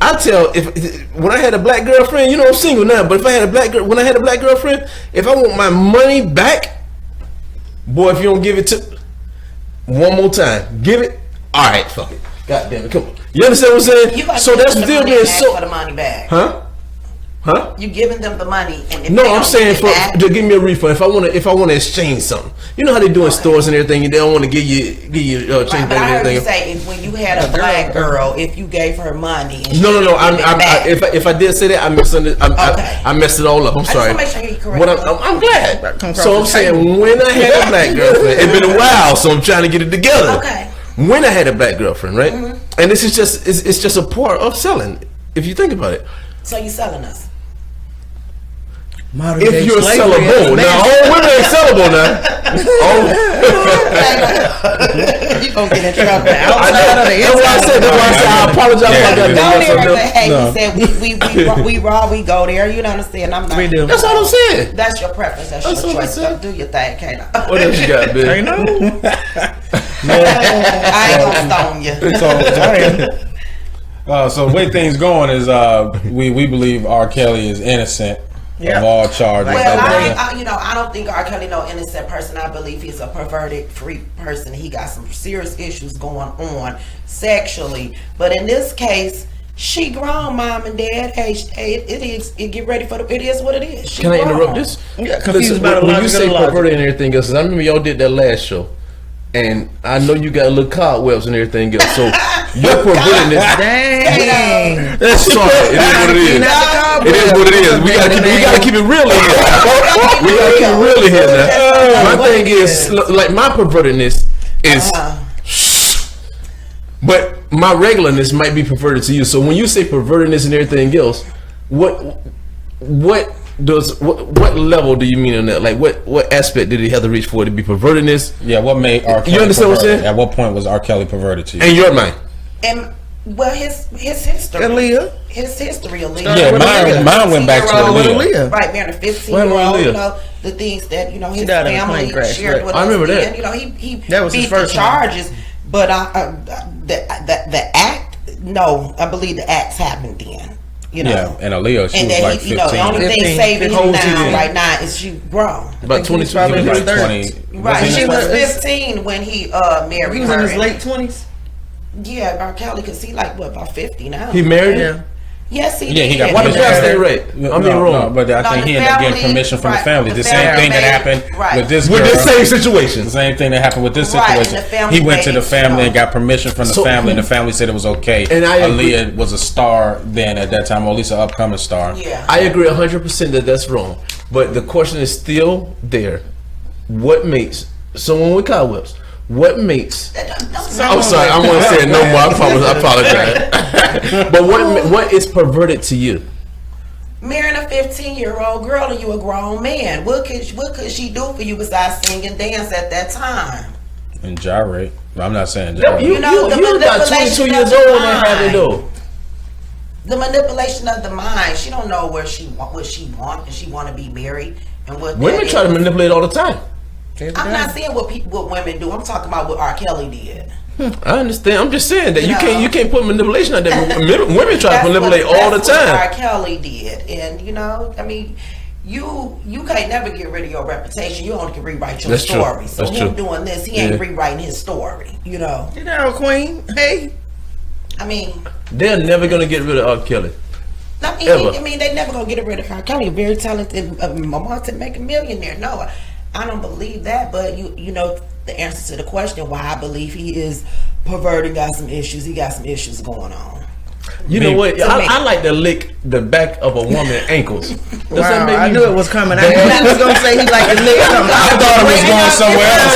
when I had a black girlfriend, you know I'm single now, but if I had a black girl, when I had a black girlfriend, if I want my money back, boy, if you don't give it to one more time, give it, all right, fuck it, god damn it, come on, you understand what I'm saying? So that's still being so for the money back, huh? You giving them the money, and if no, they I'm don't saying give it back, to give me a refund if I want to exchange something. You know how they do in stores and everything, and they don't want to give you change right, back but I and heard you everything. say if when you had a black girl, if you gave her money, and No. if If I did say that, I messed it all up. I'm sorry. just wanna make sure you correct What me. I'm glad. Come So I'm across the saying when I had a black girlfriend, it's been a while, so I'm trying to get it together. Okay. When I had a black girlfriend, right? And this is just it's just a part of selling, if you think about it. So you selling us? Modern If day you're slavery is sellable, now amazing. all women ain't sellable now. You gonna get in trouble. Outside of the That's why I said. I apologize Yeah, for that. yeah. Go there, but hey, No. you said we raw, we go there. You know what I'm saying? I'm not. We do. That's all I'm saying. That's your preference. That's That's your what I choice. said. Go do your thing, can't I? What else you got, bitch? I know. I ain't gonna stone you. So the way things going is we believe R. Kelly is innocent Yeah. of all charges. Well, That- I don't think R. Kelly no innocent person. I believe he's a perverted, freak person. He got some serious issues going on sexually. But in this case, she grown, mom and dad. Hey, it get ready for it is what it is. She Can I interrupt grown. this? Yeah, confused Listen, about when you illogical say and logical. perverted and everything else, 'cause I remember y'all did that last show, and I know you got little cobwebs and everything else. So you're perverting this. Dang. That's sorry. It is what it is. It is what it is. We gotta keep it real in here. We gotta keep it real in here now. My thing is, like, my pervertedness is, but my regularness might be perverted to you. So when you say pervertedness and everything else, what level do you mean on that? Like, what aspect did he have to reach for to be pervertedness? Yeah, what made R. Kelly You understand what I'm perverted? saying? At what point was R. Kelly perverted to you? In your mind. And well, his history. Aaliyah. His history, Aaliyah. Yeah, With Aaliyah. mine went back to Aaliyah. Aaliyah. Right, married a 15-year-old. When was Aaliyah? You know the things that his died in a family plane crash, shared right. with I us. remember that. And, he That was his beat first the one. charges, but the act. No, I believe the acts happened then. You know. Yeah, and Aaliyah, she And was that like he, the only 15. thing 15, saving him 15. now, right now, is she grown. About 22 probably He was years. like 30. 20. Right, Was he she in was his 15 when he married He was her. in his And- late 20s. Yeah, R. Kelly, cause he like about 50 now. He married Yeah. her? Yes, he Yeah, did. he got Why the permission. prostate rate? I mean, wrong. No, but I No, think the he ended up getting family- permission from right, the family. the The same family thing that made- happened right. with this With girl. the same situation. The same thing that happened with this Right, and situation. the family He went to made the it, family and so- got permission from the So- family, and the family said it was okay. And I agree. Aaliyah was a star then at that time, or at least an upcoming star. Yeah. I agree 100% that that's wrong. But the question is still there. What makes someone with cobwebs? What makes? I'm sorry, I won't say it no more. I apologize. But what is perverted to you? Marrying a 15-year-old girl and you a grown man. What could she do for you besides sing and dance at that time? And gyrate. I'm not saying gyrate. You know, the about 22 manipulation years of the old and have it mind. though. The manipulation of the mind. She don't know what she want, and she want to be married, and what Women that try to is. manipulate all the time. I'm not saying what women do. I'm talking about what R. Kelly did. I understand. I'm just saying that You you know. can't put manipulation out there. Women try to manipulate all the That's what R. time. Kelly did, and I mean, you can't never get rid of your reputation. You only can rewrite your That's true. story. So That's him true. doing this, he ain't Yeah. rewriting his story. You know, Queen. Hey. I mean, They're never gonna get rid of R. Kelly. Ever. they never gonna get rid of R. Kelly. A very talented, multi-millionaire. No, I don't believe that. But you know the answer to the question why I believe he is perverted. Got some issues. He got some issues going on. You know what? to me. I like to lick the back of a woman's ankles. Does that Wow, make I me- knew it was coming. I knew he was gonna say he liked to lick something. I thought it was going somewhere else.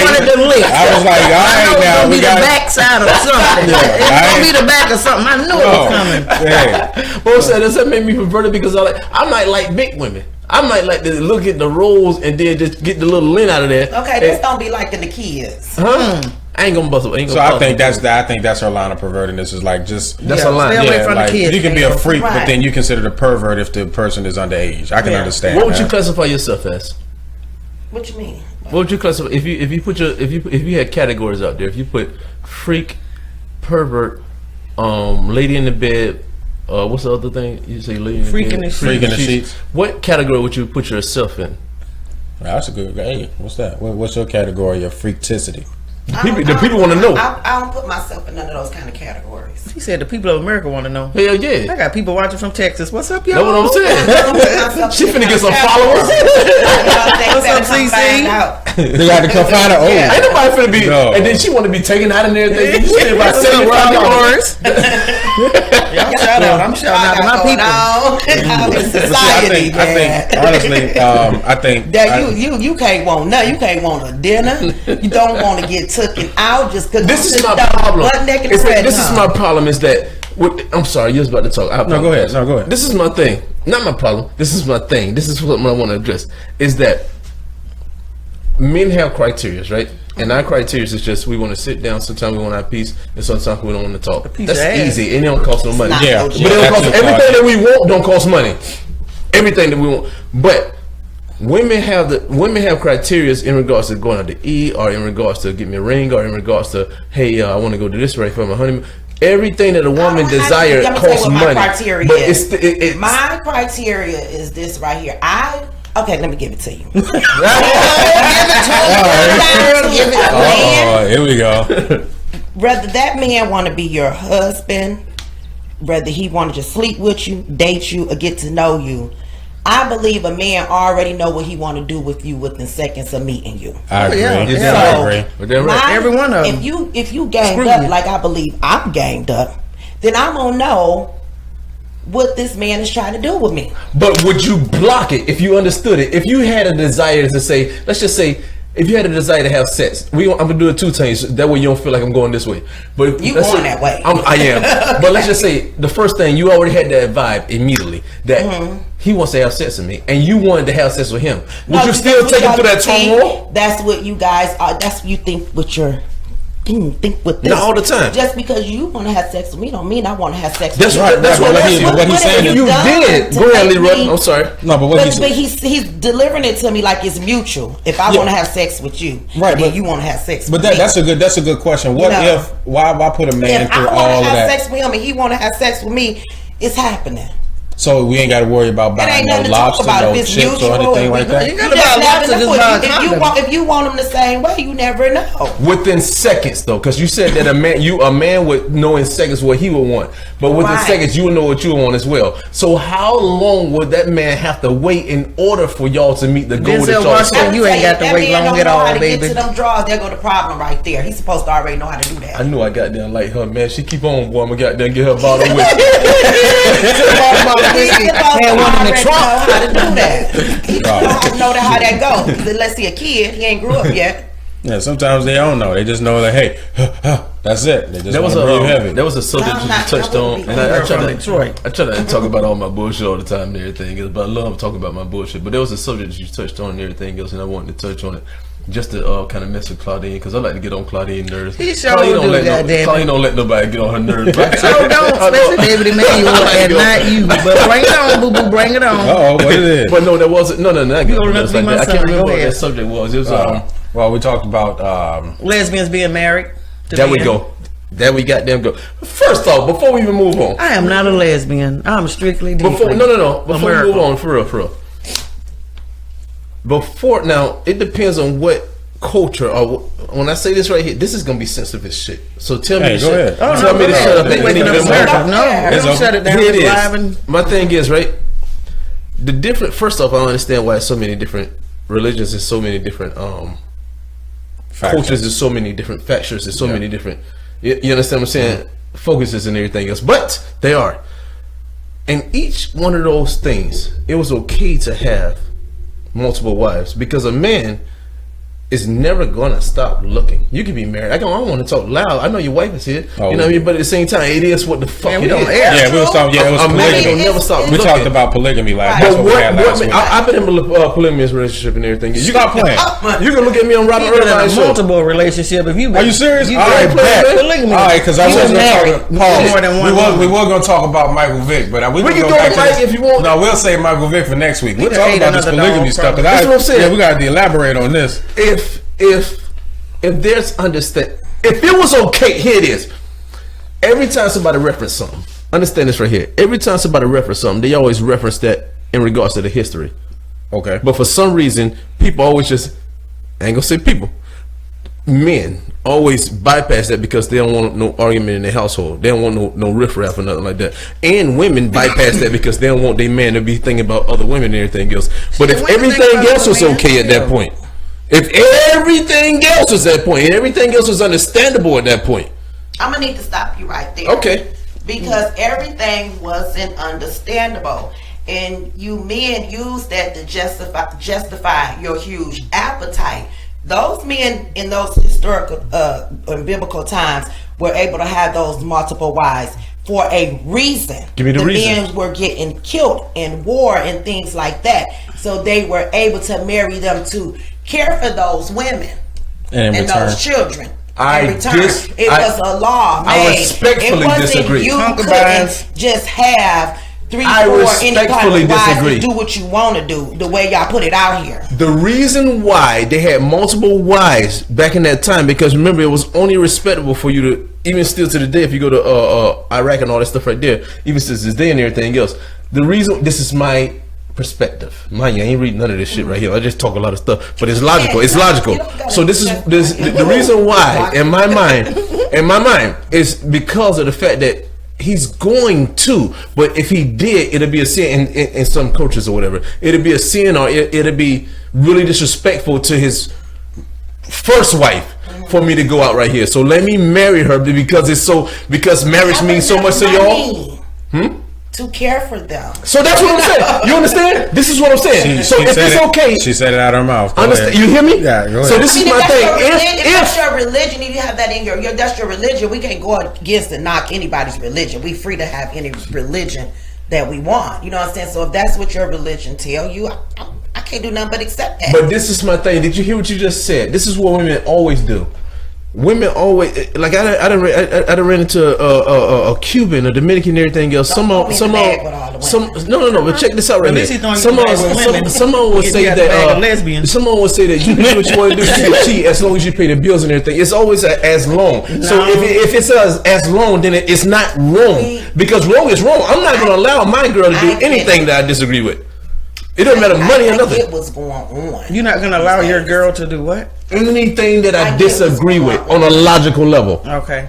wanted to lick. I was like, all I know right, it's now gonna we be the got. backside of something. It's gonna be the back of something. I knew it was coming. Hey, But I'm saying, does that make me perverted? Because I might like big women. I might like to look at the rolls and then just get the little lint out of there. Okay, this don't be like in the kids. Huh? I ain't gonna bust. So I think that's her line of pervertedness is like just That's a line. Stay away from like the kids. you can be a freak, but Right. then you consider the pervert if the person is underage. I can understand. What would you that. classify yourself as? What you mean? What would you classify if you had categories out there? If you put freak, pervert, lady in the bed, what's the other thing you say? Lady in the Freak bed, in the sheets. Freak in the sheets. What category would you put yourself in? That's a good. Hey, what's that? What's your category of freakticity? The people want to know. I don't put myself in none of those kind of categories. He said the people of America want to know. Hell I yeah. got people watching from Texas. What's up, y'all? That's what I'm saying. She finna get some followers. What's up, CC? They got to come find her. Oh, Ain't nobody finna be. No. And then she want to be taken out and everything. You spend about What's up, $75. Y'all shout out. I'm shouting out to my people. Society, I think honestly, I think that you can't want nothing. You can't want a dinner. You don't want to get taken out just because. This is my problem. This is my problem is that. I'm sorry, you was about to talk. No, go ahead. No, go ahead. This is my thing. Not my problem. This is my thing. This is what I want to address. Is that men have criteria, right? And our criteria is just we want to sit down. Sometimes we want our peace, and sometimes we don't want to talk. piece That's of ass. easy, and it don't cost no money. not Yeah, no But it don't cost, everything that we want don't cost money. Everything that we want, but women have criteria in regards to going out to eat, or in regards to get me a ring, or in regards to hey, I want to go to this right for my honeymoon. Everything that a woman desires costs money. Criteria But is. it's My criteria is this right here. Okay, let me give it to you. Oh, here we go. Whether that man want to be your husband, whether he want to just sleep with you, date you, or get to know you, I believe a man already know what he want to do with you within seconds of meeting you. I agree. yeah. Yeah. I agree. But they're right. Every one of them. If you ganged Screw up you. like I believe I'm ganged up, then I'm gonna know what this man is trying to do with me. But would you block it if you understood it? If you had a desire to say, let's just say, if you had a desire to have sex, I'm gonna do it 2 times. That way you don't feel like I'm going this way. But if, You let's going say- that way. I am. But let's just say the first thing you already had that vibe immediately that he wants to have sex with me, and you wanted to have sex with him. Would No, you because still what take it y'all through that think, turmoil? That's what you guys are. That's what you think with your. Think with this. Not all the time. Just because you want to have sex with me don't mean I want to have sex That's with right. you. That's what I'm But what he's saying is You did. Go ahead, Leroy. I'm sorry. No, but what But he's delivering it to me like it's mutual. If I want to have sex with you, Right, then but- you want to have sex But with me. that's a good question. What You know, if why put a man if I through want all to of have that? sex with him and he want to have sex with me, it's happening. So we ain't got to worry about It buying ain't no nothing to talk lobster, about no if it's chips mutual. or anything like You that. got You about just lobster never just know. buy a If condom. you want them the same way, you never know. Within seconds, though, because you said that a man would know in seconds what he would want, but within Right. seconds you would know what you would want as well. So how long would that man have to wait in order for y'all to meet the goal that Denzel y'all Washington, set? you ain't got to That wait man long don't at know all, how to baby. Get to them draws, there go the problem right there. He's supposed to already know how to do that. I knew I got down like her, man. She keep on, boy. I'm gonna goddamn get her a bottle of whiskey. He's supposed to Had one in the already trunk. know how to do that. He don't know how that goes. 'Cause unless he a kid, he ain't grew up yet. Yeah, sometimes they don't know. They just know that hey, that's it. They just That was want to breathe heavy. that was a subject No, you not- touched I on, wouldn't be and I You're try from to Detroit. I try to talk about all my bullshit all the time and everything else, but I love talking about my bullshit. But there was a subject you touched on and everything else, and I wanted to touch on it. Just to kind of mess with Claudine, because I like to get on Claudine's nerves. He sure Claudine do, goddamn Claudine don't let nobody get on her nerves. But So don't, especially David Emmanuel and not you. But bring it on, boo boo, bring it on. Oh, what it is? But no, that wasn't. No, not You gonna like be my that. I son, can't go remember what ahead. that subject was. It was Well, we talked about Lesbians being married. to there we men. go. There we goddamn go. First off, before we even move on, I am not a lesbian. I'm strictly before different. no, before America. we move on, for real. Before now, it depends on what culture or when I say this right here, this is gonna be sensitive as shit. So tell me Hey, to go shut. ahead. Oh, Tell no, me to go shut ahead. up. We At waking any up given America. moment. No, we It's don't okay. shut it down. Here it It's is. live and My thing is, right, the different. First off, I don't understand why so many different religions and so many different cultures and so many different factions and so many different. You understand what I'm saying? Focuses and everything else, but they are. And each one of those things, it was okay to have multiple wives because a man is never gonna stop looking. You can be married. I don't want to talk loud. I know your wife is here. Oh, you know what I mean? But at the same time, it is what the fuck it is. Yeah, we was talking. Yeah, it was A man polygamy. don't never stop We looking. talked about polygamy last. But That's what we had last week. I've been in a polygamous relationship and everything. You Stop playing. You can look at me on Robert You've been in Irvine's a show. multiple relationship. If you Are you serious? You All right, been bet. polygamy. All right, because I You was been going married. to talk. More than one We woman. were going to talk about Michael Vick, but we can go go back to to Mike this. if you want. No, we'll save Michael Vick for next week. We'll done talk ate about this another polygamy dog, stuff. probably. That's what I'm saying. Yeah, we got to elaborate on this. If there's understand, if it was okay, here it is. Every time somebody reference something, understand this right here. Every time somebody reference something, they always reference that in regards to the history. Okay. But for some reason, people always just, I ain't gonna say people, men always bypass that because they don't want no argument in their household. They don't want no riffraff or nothing like that. And women bypass that because they don't want their man to be thinking about other women and everything else. But if women think everything about else was other men, okay at that too. point, if everything else was at that point, and everything else was understandable at that point, I'm gonna need to stop you right there. okay. Because everything wasn't understandable. And you men use that to justify your huge appetite. Those men in those historical and biblical times were able to have those multiple wives for a reason. Give me the reason. Men were getting killed in war and things like that. So they were able to marry them to care for those women And in return, those children. I In return, dis- it I- was a law I made. respectfully it wasn't disagree. You Concubines. couldn't just have 3, I 4 respectfully independent wives disagree. to do what you want to do. The way y'all put it out here. The reason why they had multiple wives back in that time, because remember, it was only respectable for you to, even still to the day, if you go to Iraq and all that stuff right there, even since this day and everything else. The reason, this is my perspective. Mind you, I ain't reading none of this shit right here. I just talk a lot of stuff, but it's logical. It's logical. So this is the reason why, in my mind, is because of the fact that he's going to, but if he did, it'll be a sin in some cultures or whatever. It'll be a sin, or it'll be really disrespectful to his first wife for me to go out right here. So let me marry her because marriage means so much to y'all. To care for them. So that's what I'm saying. You understand? This is what I'm saying. So if it's okay, she said it out of her mouth. Go understand? ahead. You hear me? Yeah, go ahead. So this is my thing. If that's If your religion, if you have that in your that's your religion, we can't go against and knock anybody's religion. We free to have any religion that we want. You know what I'm saying? So if that's what your religion tell you, I can't do nothing but accept that. But this is my thing. Did you hear what you just said? This is what women always do. Women always, like I done ran into a Cuban, a Dominican, and everything else. No, but check this out right At least he here. throwing you the bag with women. Someone would You say got the bag of that lesbians. someone would say that you can do what you want to do, you can cheat as long as you pay the bills and everything. It's always as long. So if it says as long, then it's not wrong, because wrong is wrong. I'm not going to allow my girl to do anything that I disagree with. It doesn't matter money or nothing. It was going on. You're not gonna allow your girl to do what? Anything that I I get what's disagree going with on. on a logical level. Okay.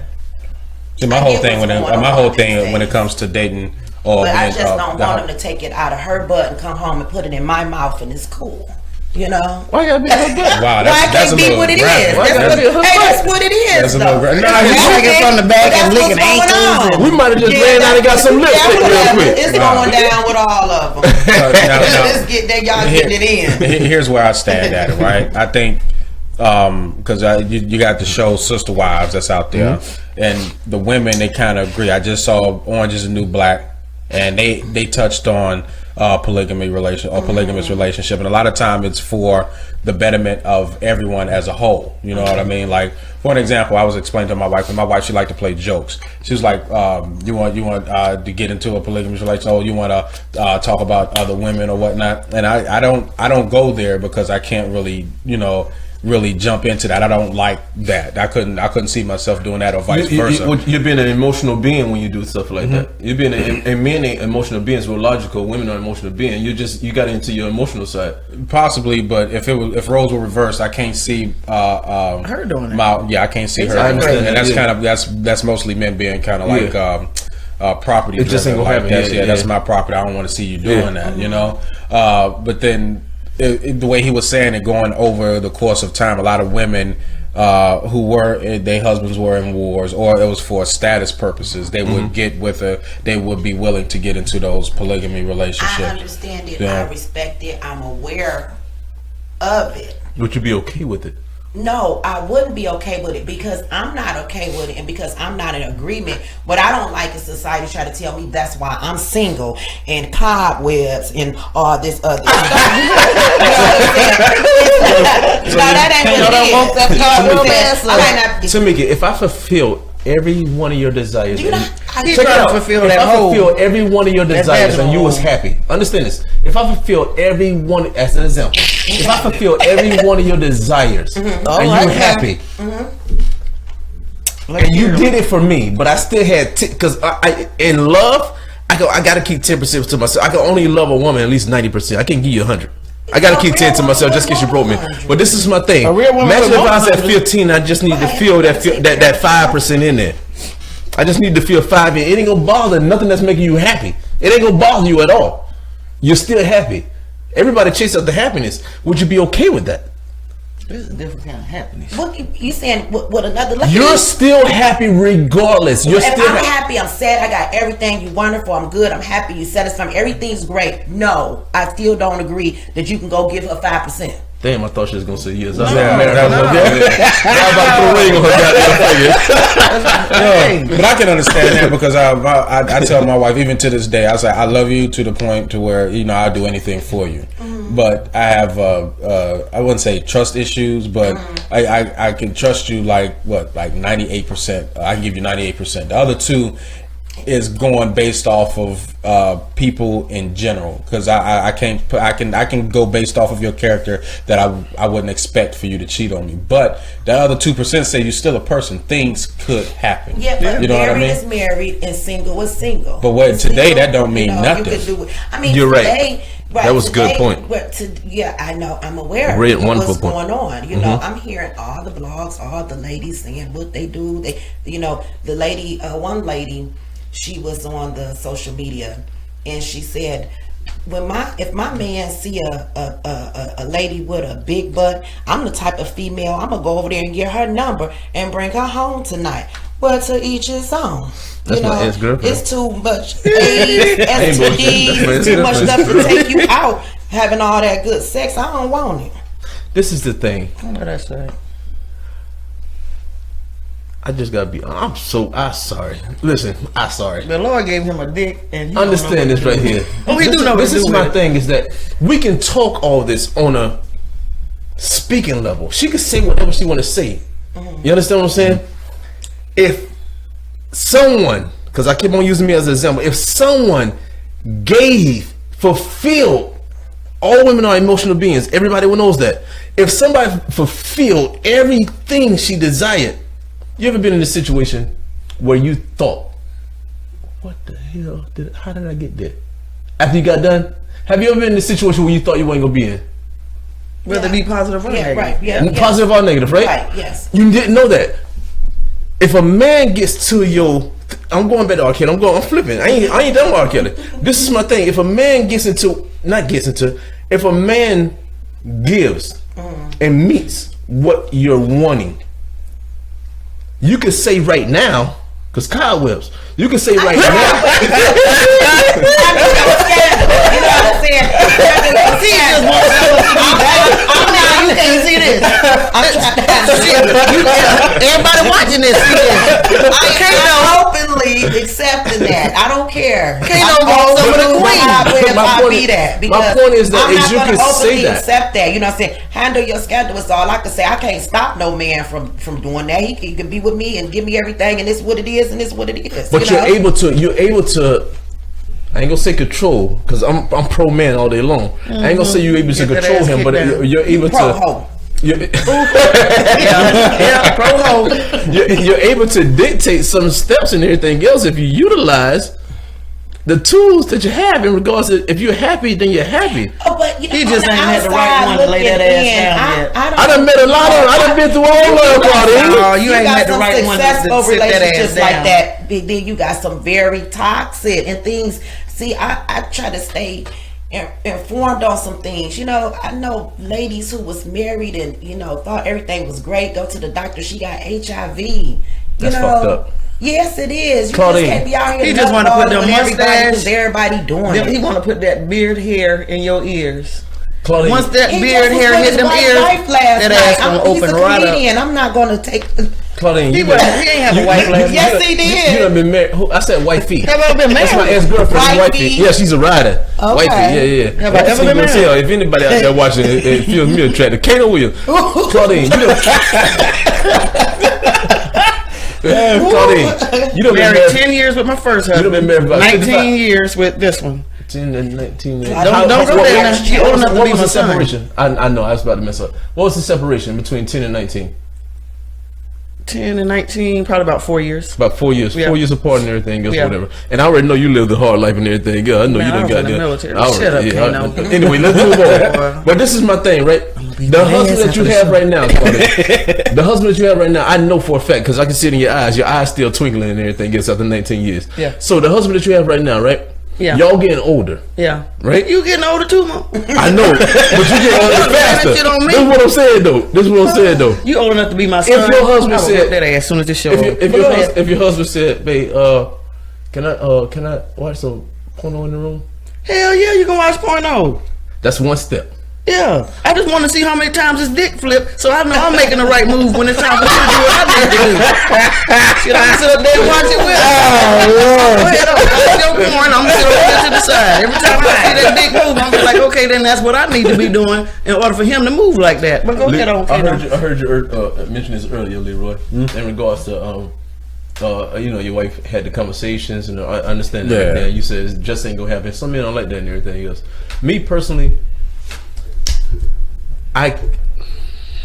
See, my I whole get thing what's going on my whole these thing days. when it comes to dating or But I being, just don't want him to take it out of her butt and come home and put it in my mouth and it's cool. You know? Why gotta be her butt? Wow, Why that's can't a be little what it graphic. is? Why gotta be her butt? That's what it is. That's a little though. graphic. That's Nah, what he's it taking is. from the back That's and what's licking going ankles on. We might have just ran out and got some lip That's stick what real happened. quick. It's going down with all of them. Let's get that. Y'all getting it in. Here's where I stand at it, right? I think because you got the show Sister Wives that's out there, and the women, they kind of agree. I just saw Orange is the New Black, and they touched on polygamous relationship, and a lot of time it's for the betterment of everyone as a whole. You know what I mean? Like, for an example, I was explaining to my wife, and my wife, she liked to play jokes. She was like, you want to get into a polygamous relationship? Oh, you want to talk about other women or whatnot? And I don't go there because I can't really really jump into that. I don't like that. I couldn't see myself doing that, or vice versa. You're being an emotional being when you do stuff like that. You're being and men ain't emotional beings. We're logical. Women are emotional beings. You got into your emotional side. Possibly, but if roles were reversed, I can't see Her doing it. I can't see her. I understand And that's that, kind of that's mostly men being kind of like property. It just ain't driven. gonna Like, happen. that's my property. I don't want to see you doing that. You know. But then the way he was saying it, going over the course of time, a lot of women who were their husbands were in wars, or it was for status purposes, they would get they would be willing to get into those polygamy relationships. I understand it. Yeah. I respect it. I'm aware of it. Would you be okay with it? No, I wouldn't be okay with it because I'm not okay with it and because I'm not in agreement. What I don't like is society try to tell me that's why I'm single and cobwebs and all this other stuff. No, that ain't what it is. Tamika, if I fulfill every one of your desires, You know, check it out. fulfill If that I hole. fulfill every one of your desires and you vaginal was happy, understand this. If I fulfill every one, as an example, if I fulfill every one of your desires and you happy, and you did it for me, but I still had because I in love, I got to keep 10% to myself. I can only love a woman at least 90%. I can't give you 100. I gotta keep 10 to myself just in case you broke me. But this is my thing. A real woman Imagine if I was at 100. 15, I just need to feel that 5% in there. I just need to feel 5 in. It ain't gonna bother nothing that's making you happy. It ain't gonna bother you at all. You're still happy. Everybody chase after happiness. Would you be okay with that? This is a different kind of happiness. What you saying? What another? Lady? You're still happy regardless. You're If still I'm happy, I'm sad, I got everything, you wonderful, I'm good, I'm happy, you satisfied, everything's great. No, I still don't agree that you can go give her 5%. Damn, I thought she was gonna say yes. No, I about to put a ring on her goddamn finger. But I can understand that because I tell my wife even to this day, I say I love you to the point to where I'll do anything for you. But I have I wouldn't say trust issues, but I can trust you like 98%. I can give you 98%. The other 2 is going based off of people in general because I can go based off of your character that I wouldn't expect for you to cheat on me. But the other 2% say you're still a person. Things could happen. Yeah, but you know married what I mean? is married and single is single. But what today Single, that don't mean nothing. You could do it. I mean, You're right. today, That was a good point. Yeah, I know. I'm aware Great, of wonderful what's point. going on. You know, I'm hearing all the blogs, all the ladies saying what they do. The lady, one lady, she was on the social media, and she said, if my man see a lady with a big butt, I'm the type of female, I'm gonna go over there and get her number and bring her home tonight. Well, to each his own. That's my ex-girlfriend. It's too much AIDS, STDs, too much stuff to take you out having all that good sex. I don't want it. This is the thing. I know that's right. I just gotta be. I'm sorry. Listen, I'm sorry. The Lord gave him a dick, and he Understand this right here. Oh, he do know what This to is do my with it. thing is that we can talk all this on a speaking level. She can say whatever she want to say. You understand what I'm saying? If someone, because I keep on using me as an example, if someone fulfilled, all women are emotional beings. Everybody knows that. If somebody fulfilled everything she desired, you ever been in a situation where you thought, what the hell how did I get there? After you got done? Have you ever been in a situation where you thought you weren't gonna be in? Whether it be positive or negative. Right. Yeah. Positive or negative, right? Right. Yes. You didn't know that. If a man gets to your, I'm going back to R. Kelly. I'm flipping. I ain't done with R. Kelly. This is my thing. If a man if a man gives and meets what you're wanting, you could say right now, because cobwebs, you can say right now. You know what I'm saying? You can't see this. Everybody watching this. I'm openly accepting that. I don't care. My point is that I'm not you gonna can say openly that. accept that. You know what I'm saying? Handle your schedule is all I can say. I can't stop no man from doing that. He can be with me and give me everything, and it's what it is, and it's what it is. But you're able to. I ain't gonna say control, because I'm pro man all day long. I ain't gonna say you're able to Get that control ass him, but kicked down. you're able pro to. hoe. You're able to dictate some steps and everything else if you utilize the tools that you have in regards to, if you're happy, then you're happy. Oh, but you know, He just on the ain't had the right outside one to lay that looking ass in, down yet. I done met a lot of them. I done been through all of them, No, you ain't got had the some right one to successful sit that ass relationships down. like that. Then you got some very toxic and things. See, I try to stay informed on some things. You know, I know ladies who was married and thought everything was great. Go to the doctor, she got HIV. That's fucked up. Yes, it is. You Claudine. just can't be out here. He just want to put them everybody mustache. because everybody doing He it. want to put that beard hair in your ears. Claudine, Once that He beard just was hair with hit his them white ears, wife last that night. ass gonna He's open a right up. comedian. I'm not gonna take. Claudine, He you ain't have a wife last night. Yes, he did. You done been married. I said wifey. Have I been That's my married? ex-girlfriend, Wifey. wifey. Yeah, she's a rider. Okay. Wifey, yeah. Have I That's ever what been I'm married? saying. If anybody out there watching it feels me attracted, Kano Williams. Claudine, you done, Claudine, you done been Married married 10 years with my first You husband. done been married about 19 55. years with this one. 10 and 19. Don't go there now. She old enough to What be was my the son. separation? I know, I was about to mess up. What was the separation between 10 and 19? 10 and 19, probably about 4 years. About 4 years. Yeah. 4 years apart and everything else, Yeah. whatever. And I already know you lived a hard life and everything. Yeah, I know Man, you I done was got in the there. military. I already- Shut up, yeah, Kano. Anyway, let's move on. But this is my thing, right? The husband that you have right now, Claudia, the husband that you have right now, I know for a fact because I can see it in your eyes. Your eyes still twinkling and everything else after 19 years. Yeah. So the husband that you have right now, right? Yeah. Y'all getting older, Yeah. right? You getting older too, Mo. I know, but you getting older faster. That shit on me. This is what I'm saying, though. This is what I'm saying, though. You old enough to be my son. your husband I would said- whip that ass as soon as this show over. If your husband said, "Babe, can I watch some porno in the room?" Hell yeah, you can watch porno. That's one step. Yeah. I just want to see how many times his dick flip so I know I'm making the right move when it's time for me to do what I need to do. Shit, I'm gonna sit up there and watch it with him. Go ahead, watch your porn. I'm gonna sit over there to the side. Every time I see that dick move, I'm just like, okay, then that's what I need to be doing in order for him to move like that. But go ahead on, I Kano. heard you mention this earlier, Leroy, in regards to your wife had the conversations, and I understand that. Yeah. You said it just ain't gonna happen. Some men don't like that and everything else. Me personally,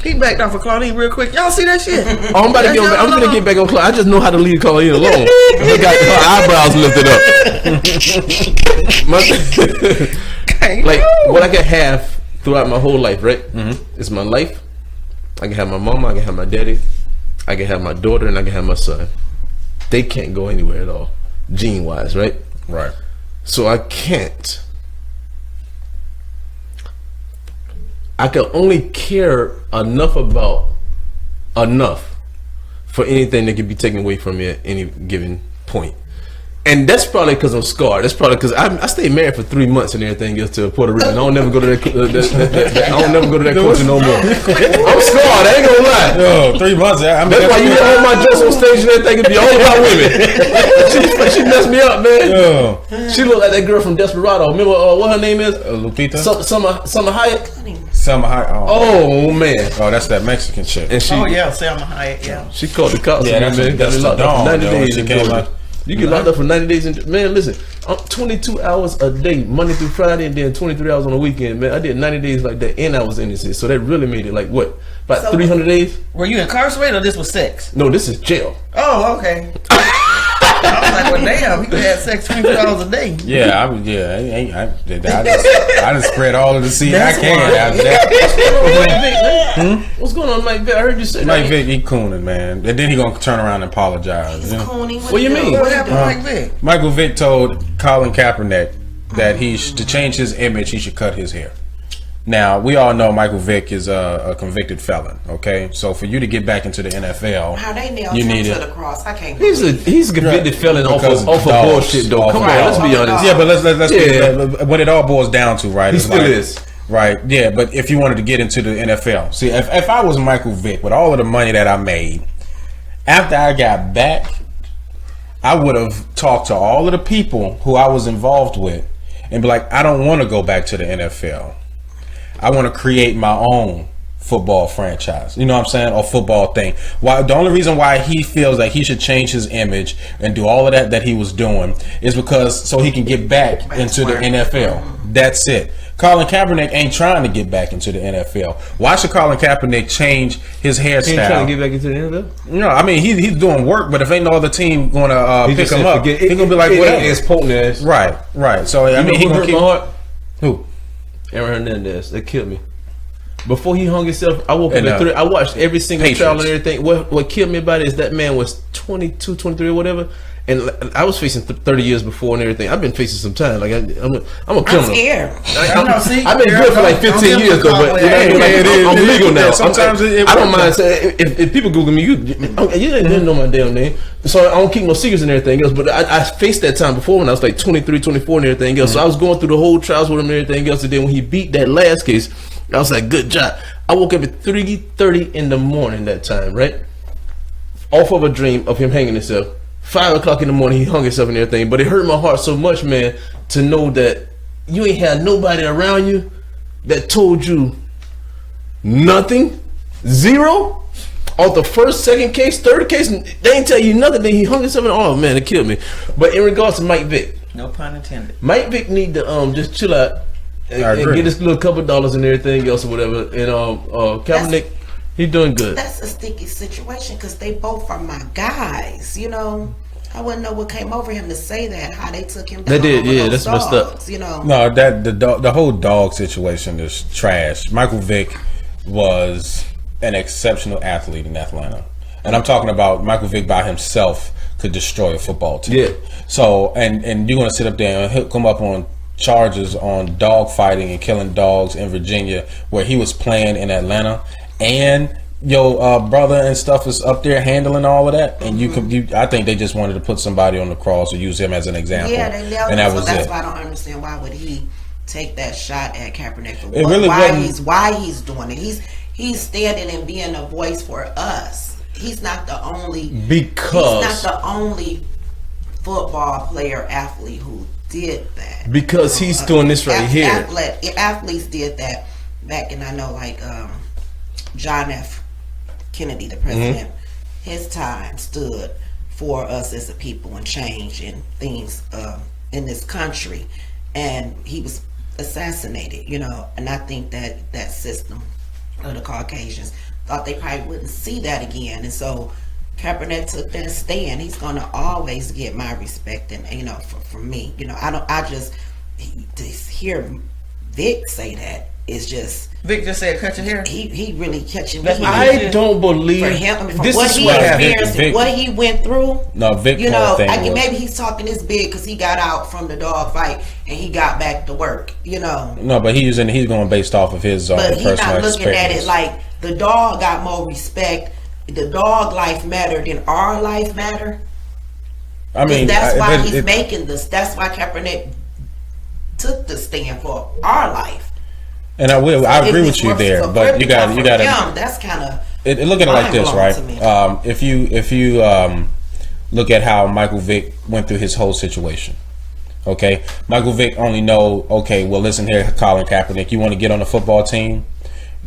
He backed off of Claudine real quick. Y'all see that shit? I'm about to get. I'm gonna get back on Claude. I just know how to leave Claudine alone. They got her eyebrows lifted up. Like what I can have throughout my whole life, right? Is my life. I can have my mama. I can have my daddy. I can have my daughter, and I can have my son. They can't go anywhere at all, gene wise, right? Right. So I can't. I can only care enough for anything that can be taken away from me at any given point. And that's probably because I'm scarred. That's probably because I stayed married for 3 months and everything else to Puerto Rico. And I don't never go to that. I don't never go to that country no more. I'm scarred. I ain't gonna lie. Yo, 3 months. I mean, That's why you get all my dress on stage and everything. It be all about women. she messed me up, man. Yo, She looked like that girl from Desperado. Remember what her name is? Lupita. Summer Hayek. Selma Hayek. Oh man. Oh, that's that Mexican chick. And she Selma Hayek, yeah. she called the cops. Yeah, on that's me, man. Got me the locked up for dawn, 90 though. days. She in came Georgia. out- You get locked up for 90 days. Man, listen, I'm 22 hours a day, Monday through Friday, and then 23 hours on the weekend. Man, I did 90 days like that, and I was innocent. So that really made it like what? About 300 days? Were you incarcerated or this was sex? No, this is jail. Oh, okay. I was like, well, damn, he could have sex 24 hours a day. Yeah, I just spread all of the seed I That's can why. out of that. What's going on, Mike Vick? I heard you say Mike that. Vick, he cooning, man. And then he gonna turn around and apologize. You know? What you mean? What happened to Mike Vick? Michael Vick told Colin Kaepernick that to change his image, he should cut his hair. Now, we all know Michael Vick is a convicted felon, okay? So for you to get back into the NFL, How they nailed you him need to it. the cross? I can't. He's a convicted felon off Because of dogs, bullshit, though. off Come of on, let's be dogs. honest. Yeah, but let's Yeah. what it all boils down to, right? He is still like- is. Right, yeah, but if you wanted to get into the NFL, see, if I was Michael Vick with all of the money that I made, after I got back, I would have talked to all of the people who I was involved with and be like, I don't want to go back to the NFL. I want to create my own football franchise. You know what I'm saying? Or football thing. Why? The only reason why he feels like he should change his image and do all of that he was doing is because so he can get back into the NFL. That's it. Colin Kaepernick ain't trying to get back into the NFL. Why should Colin Kaepernick change his He ain't trying hairstyle? to get back into the NFL? No, I mean he's doing work, but if ain't no other team going to pick him up, he's gonna be like, it whatever. ain't as potent as. Right. So I mean, he who gonna hurt keep my heart? who? Aaron Hernandez. That killed me. before he hung himself, I woke up And, at 3. I watched every single Patriots. trial and everything. What killed me about it is that man was 22, 23 or whatever. And I was facing 30 years before and everything. I've been facing some time. Like I'm a I'm criminal. scared. I've been good for like 15 years though, but you know, like, I'm legal now. Sometimes I don't mind saying if people Google me, you didn't know my damn name, so I don't keep no secrets and everything else. But I faced that time before when I was like 23, 24 and everything else. So I was going through the whole trials with him and everything else. And then when he beat that last case, I was like, good job. I woke up at 3:30 in the morning that time, right? Off of a dream of him hanging himself. 5 o'clock in the morning, he hung himself and everything. But it hurt my heart so much, man, to know that you ain't had nobody around you that told you nothing, zero. Off the first, second case, third case, they ain't tell you nothing. Then he hung himself and oh man, it killed me. But in regards to Mike Vick, No pun intended. Mike Vick need to just chill out and get his little couple dollars and everything else or whatever. And Kaepernick, he doing good. That's a sticky situation because they both are my guys. You know, I wouldn't know what came over him to say that. How they took him down. They did, over yeah. those That's messed up. dogs, you know. No, that the whole dog situation is trash. Michael Vick was an exceptional athlete in Atlanta, and I'm talking about Michael Vick by himself could destroy a football team. Yeah. So and you're gonna sit up there and he'll come up on charges on dog fighting and killing dogs in Virginia, where he was playing in Atlanta, and your brother and stuff is up there handling all of that, and I think they just wanted to put somebody on the cross or use him as an example. Yeah, they nailed and him. that So was that's it. why I don't understand why would he take that shot at Kaepernick for It really why he's doing it. He's standing and being a voice for us. He's not the only football player athlete who did that. Because he's doing this right here. Athletes did that back in, I know, like John F. Kennedy, the president, his time stood for us as a people and change and things in this country. And he was assassinated, you know, and I think that system of the Caucasians thought they probably wouldn't see that again. And so Kaepernick took that stand. He's gonna always get my respect, and you know, from me, you know, to hear Vic say that is just. Vic just said, "Cut your hair." He really catching me. I don't believe For him, I mean, from this what is he what experienced, Vic- and what he went through. No, Vic, You know, thing was, maybe he's talking this big because he got out from the dog fight and he got back to work. You know, no, but he's going based off of his but personal he's not looking at experience. it like the dog got more respect. The dog life matter than our life matter. I mean, That's why but he's making this. That's why Kaepernick took the stand for our life. and I agree with you there, but you got to. That's kind of. Look at it like this, right? mind-blowing to me. If you look at how Michael Vick went through his whole situation, okay, Michael Vick only know, okay, well, listen here, Colin Kaepernick, you want to get on the football team,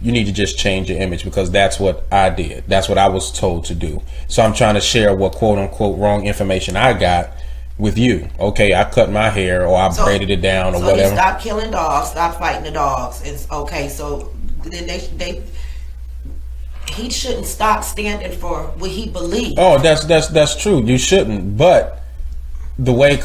you need to just change your image, because that's what I did. That's what I was told to do. So I'm trying to share what quote unquote wrong information I got with you. Okay, I cut my hair or I braided it down or so whatever. He stopped killing dogs, stopped fighting the dogs. It's okay. So then he shouldn't stop standing for what he believes. Oh, that's true. You shouldn't. But the way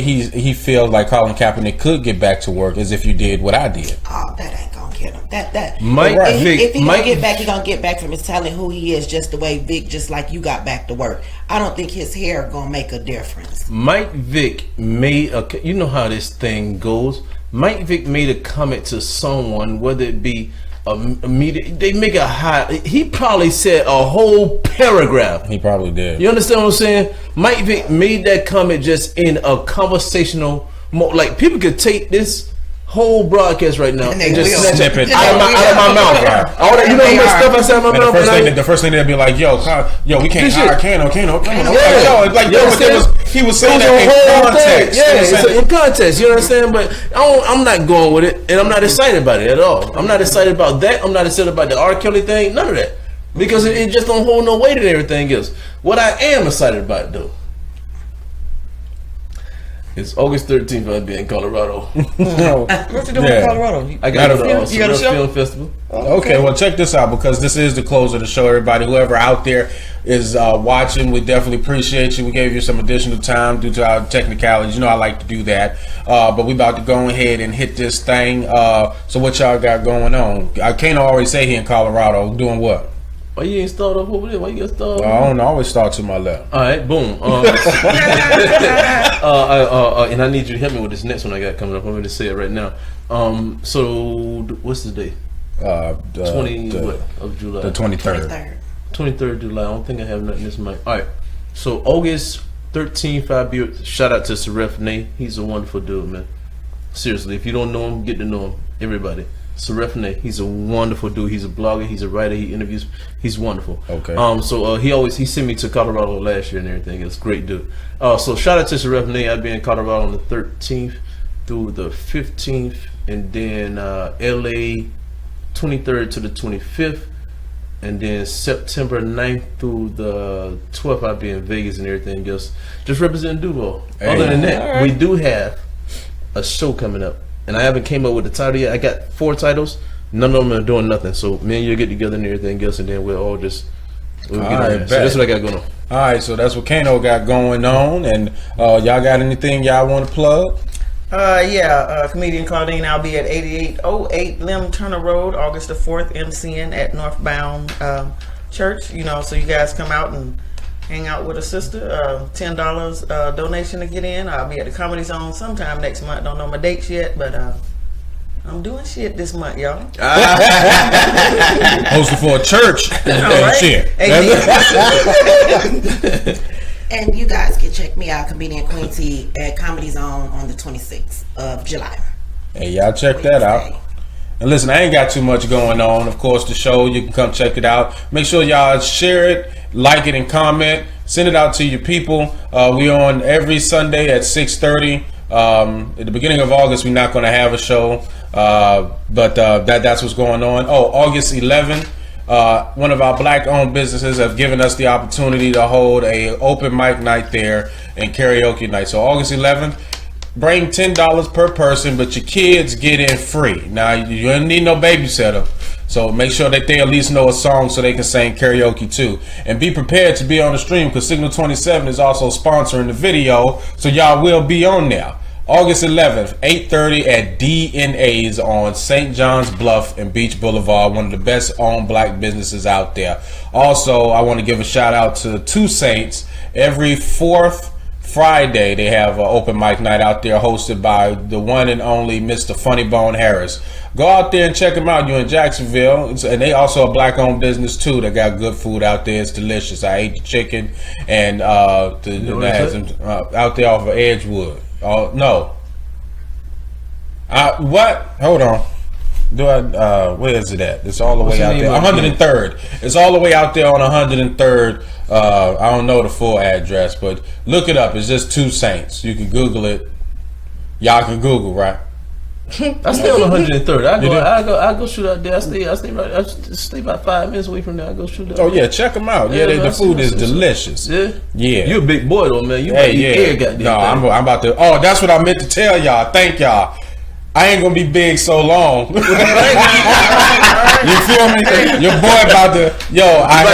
he feels like Colin Kaepernick could get back to work is if you did what I did. Oh, that ain't gonna get him. That Mike Vick, if he gonna get back, he gonna get back from his telling who he is, just the way Vic, just like you got back to work. I don't think his hair gonna make a difference. Mike Vick made you know how this thing goes. Mike Vick made a comment to someone, whether it be a media, they make a he probably said a whole paragraph. He probably did. You understand what I'm saying? Mike Vick made that comment just in a conversational mode. Like, people could take this whole broadcast right now And and they just will. snatch it Snip it. out of my mouth. Right. All that, you know They how much are. stuff I said out of my And mouth. the first thing they'd be like, yo, we can't This hire shit. Kano. Yeah. Like, You yo, understand? he was It saying was that a in whole context. thing. You know what I'm Yeah, saying? in context. You understand? But I'm not going with it, and I'm not excited about it at all. I'm not excited about that. I'm not excited about the R. Kelly thing. None of that, because it just don't hold no weight and everything else. What I am excited about, though, It's August 13th. I'll be in Colorado. No. What you doing in Colorado? I got Got a- a you got a show? film festival. Okay, well, check this out because this is the close of the show. Everybody, whoever out there is watching, we definitely appreciate you. We gave you some additional time due to our technicalities. You know, I like to do that. But we about to go ahead and hit this thing. So what y'all got going on? I can't always say he in Colorado. Doing what? Why you ain't start off over there? Why you got started? I don't know. I always start to my left. All right, boom. And I need you to help me with this next one I got coming up. I'm going to say it right now. So what's the day? 20 of July. The 23rd. 23rd July. I don't think I have nothing this month. All right. So August 13th, I'll be. Shout out to Saref Nay. He's a wonderful dude, man. Seriously, if you don't know him, get to know him. Everybody. Saref Nay. He's a wonderful dude. He's a blogger. He's a writer. He interviews. He's wonderful. Okay. So he sent me to Colorado last year and everything. It's a great dude. So shout out to Saref Nay. I'll be in Colorado on the 13th through the 15th, and then LA 23rd to the 25th, and then September 9th through the 12th I'll be in Vegas and everything else, just representing Duval. Hey. Other than that, we do have a show coming up, and I haven't came up with the title yet. I got 4 titles, none of them are doing nothing, so me and you get together and everything else, and then we'll get on there. So that's what I got going on. All right, so that's what Kano got going on, and y'all got anything y'all want to plug? Comedian Claudine, I'll be at 8808 Lim Turner Road, August the 4th, MCN at Northbound Church. You know, so you guys come out and hang out with a sister. $10 donation to get in. I'll be at the Comedy Zone sometime next month. Don't know my dates yet, but I'm doing shit this month, y'all. Hosted for a church. right. Shit. And you guys can check me out, Comedian Queen T, at Comedy Zone on the 26th of July. Hey, y'all check that out. And listen, I ain't got too much going on. Of course, the show, you can come check it out. Make sure y'all share it, like it, and comment. Send it out to your people. We on every Sunday at 6:30. At the beginning of August, we're not going to have a show, but that's what's going on. August 11th. One of our black-owned businesses have given us the opportunity to hold a open mic night there and karaoke night. So August 11th, bring $10 per person, but your kids get in free. Now you don't need no babysitter, so make sure that they at least know a song so they can sing karaoke too. And be prepared to be on the stream because Signal 27 is also sponsoring the video, so y'all will be on there. August 11th, 8:30 at DNA's on St. John's Bluff and Beach Boulevard, one of the best owned black businesses out there. Also, I want to give a shout out to Two Saints. Every 4th Friday, they have an open mic night out there hosted by the one and only Mr. Funny Bone Harris. Go out there and check them out. You're in Jacksonville. And they also a black owned business too. They got good food out there. It's delicious. I ate the chicken and out there off of Edgewood. Oh no! What? Hold on. Where is it at? It's all the way out there. 103rd. It's all the way out there on 103rd. I don't know the full address, but look it up. It's just Two Saints. You can Google it. Y'all can Google, right? I stay on 103rd. I go shoot out there. I stay right. I stay about 5 minutes away from there. I go shoot out. Oh yeah, check them out. Yeah, the food is delicious. Yeah. You a big boy though, man. You No, I'm about to. Oh, that's what I meant to tell y'all. Thank y'all. I ain't gonna be big so long. You feel me? Your boy about to. I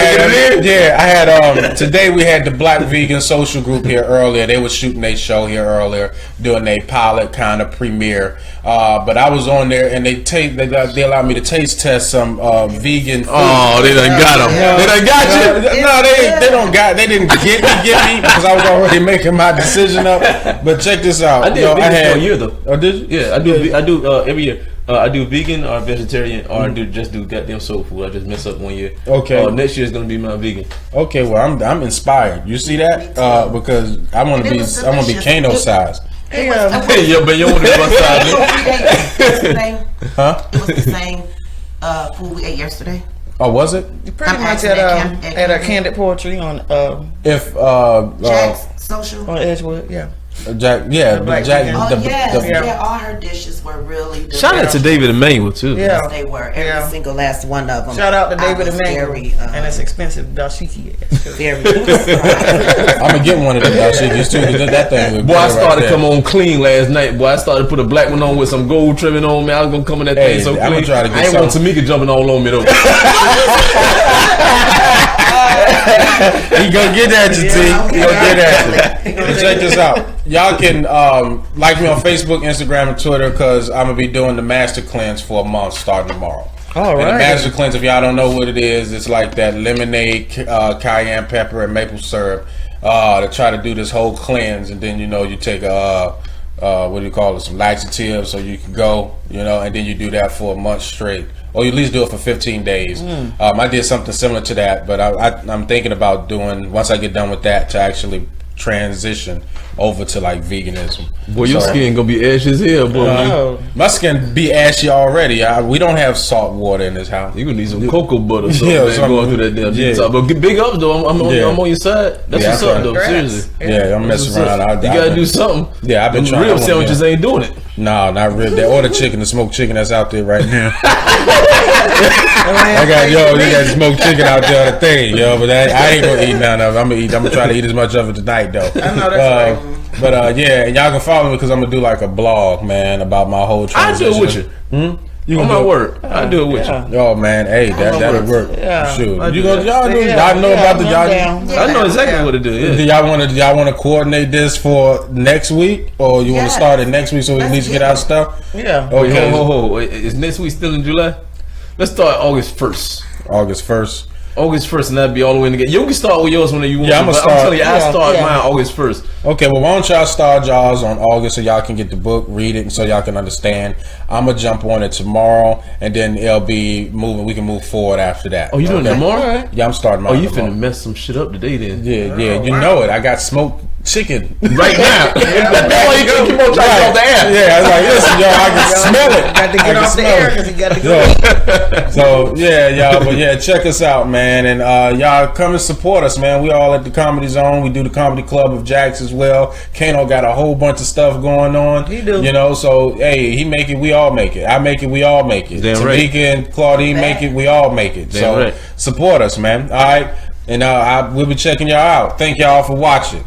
had today we had the Black Vegan Social Group here earlier. They were shooting their show here earlier, doing a pilot kind of premiere. But I was on there and they allowed me to taste test some vegan food. Oh, they done got them. They done got you. No, they didn't get me because I was already making my decision up. But check this out. I did vegan for a year though. Oh, did you? Yeah, I do every year. I do vegan or vegetarian, or I do goddamn soul food. I just mess up one year. Okay. Next year is gonna be my vegan. Okay, well I'm inspired. You see that? Because I want to be Kano sized. But you want to be one size. Huh? It was the same food we ate yesterday. Oh, was it? Pretty much at a Candid Poetry on Jack's Social on Edgewood. Yeah. Jack, yeah, The black Jack. chicken. Oh yes, yeah. yeah. All her dishes were really. Shout out to David Emmanuel too. Yeah. They were every Yeah. single last one of them. Shout out to I David was Emmanuel. very, And it's expensive, dashiki ass. very. I'm gonna get one of them dashikis too. 'Cause that thing. Look Boy, I good started right to come on clean last night. Boy, I started to put a black one on with some gold trimming on me. I was gonna come in that Hey, thing so I'ma clean. try to get I ain't want some. Tamika jumping all on me though. He gonna get at you, T. He gonna get at you. But check this out. Y'all can like me on Facebook, Instagram, and Twitter because I'm gonna be doing the master cleanse for a month starting tomorrow. All And the right. master cleanse, if y'all don't know what it is, it's like that lemonade, cayenne pepper, and maple syrup to try to do this whole cleanse, and then you take what do you call it, some laxatives, so you can go, and then you do that for a month straight, or you at least do it for 15 days. I did something similar to that, but I'm thinking about doing, once I get done with that, to actually transition over to like veganism. Boy, your So- skin gonna be ashy as hell, boy. Oh. My skin be ashy already. We don't have salt water in this house. You gonna need some cocoa butter, so Yeah, man, something- going through that damn yeah. detox. But get big up though. I'm Yeah. on your side. That's Yeah, what's I'm up trying. though. Seriously. Yeah, I'm That's messing what's around. up. You gotta do something. Yeah, I've been Them trying. real sandwiches ain't doing it. No, not really. That or the chicken, the smoked chicken that's out there right now. I got you got smoked chicken out there on the thing, but I ain't gonna eat none of it. I'm gonna try to eat as much of it tonight though. I know that's right. But yeah, and y'all can follow me because I'm gonna do like a blog, man, about my whole I transition. do it with you. You On can my do it? word, I do it with you. Oh man, hey, that'll work. Yeah. Shoot, I you do gonna that. y'all do? Yeah, Y'all know yeah, about the I'm y'all. down. I know exactly Yeah. what to do. Do Yeah. y'all want to coordinate this for next week, or you want to Yes. start it next week so we at Let's least get get our it. stuff? Yeah. Wait, Okay, ho. Is next week still in July? Let's start August 1st. August 1st. August 1st, and that'd be all the way together. You can start with yours whenever you want. Yeah, I'ma but start- I'm telling you, I yeah, start yeah. mine August 1st. Okay, well, why don't y'all start y'all's on August so y'all can get the book, read it, and so y'all can understand. I'm gonna jump on it tomorrow, and then it'll be moving. We can move forward after that. Oh, you doing that tomorrow? Yeah, I'm starting. Oh, mine you tomorrow. finna mess some shit up today then. Yeah, you know it. I got smoked chicken Right now. That's why you keep on trying to get off the air. Yeah, I was like, listen, yo, I can smell it. Got to I get can off the smell air it. because he got to go. So yeah, y'all, but yeah, check us out, man, and y'all come and support us, man. We all at the Comedy Zone. We do the Comedy Club of Jacks as well. Kano got a whole bunch of stuff going on. He do. So hey, he make it, we all make it. I make it, we all make it. Damn right. Tamika and Claudine make it, we all make it. Damn So right. support us, man. All right, and we'll be checking y'all out. Thank y'all for watching.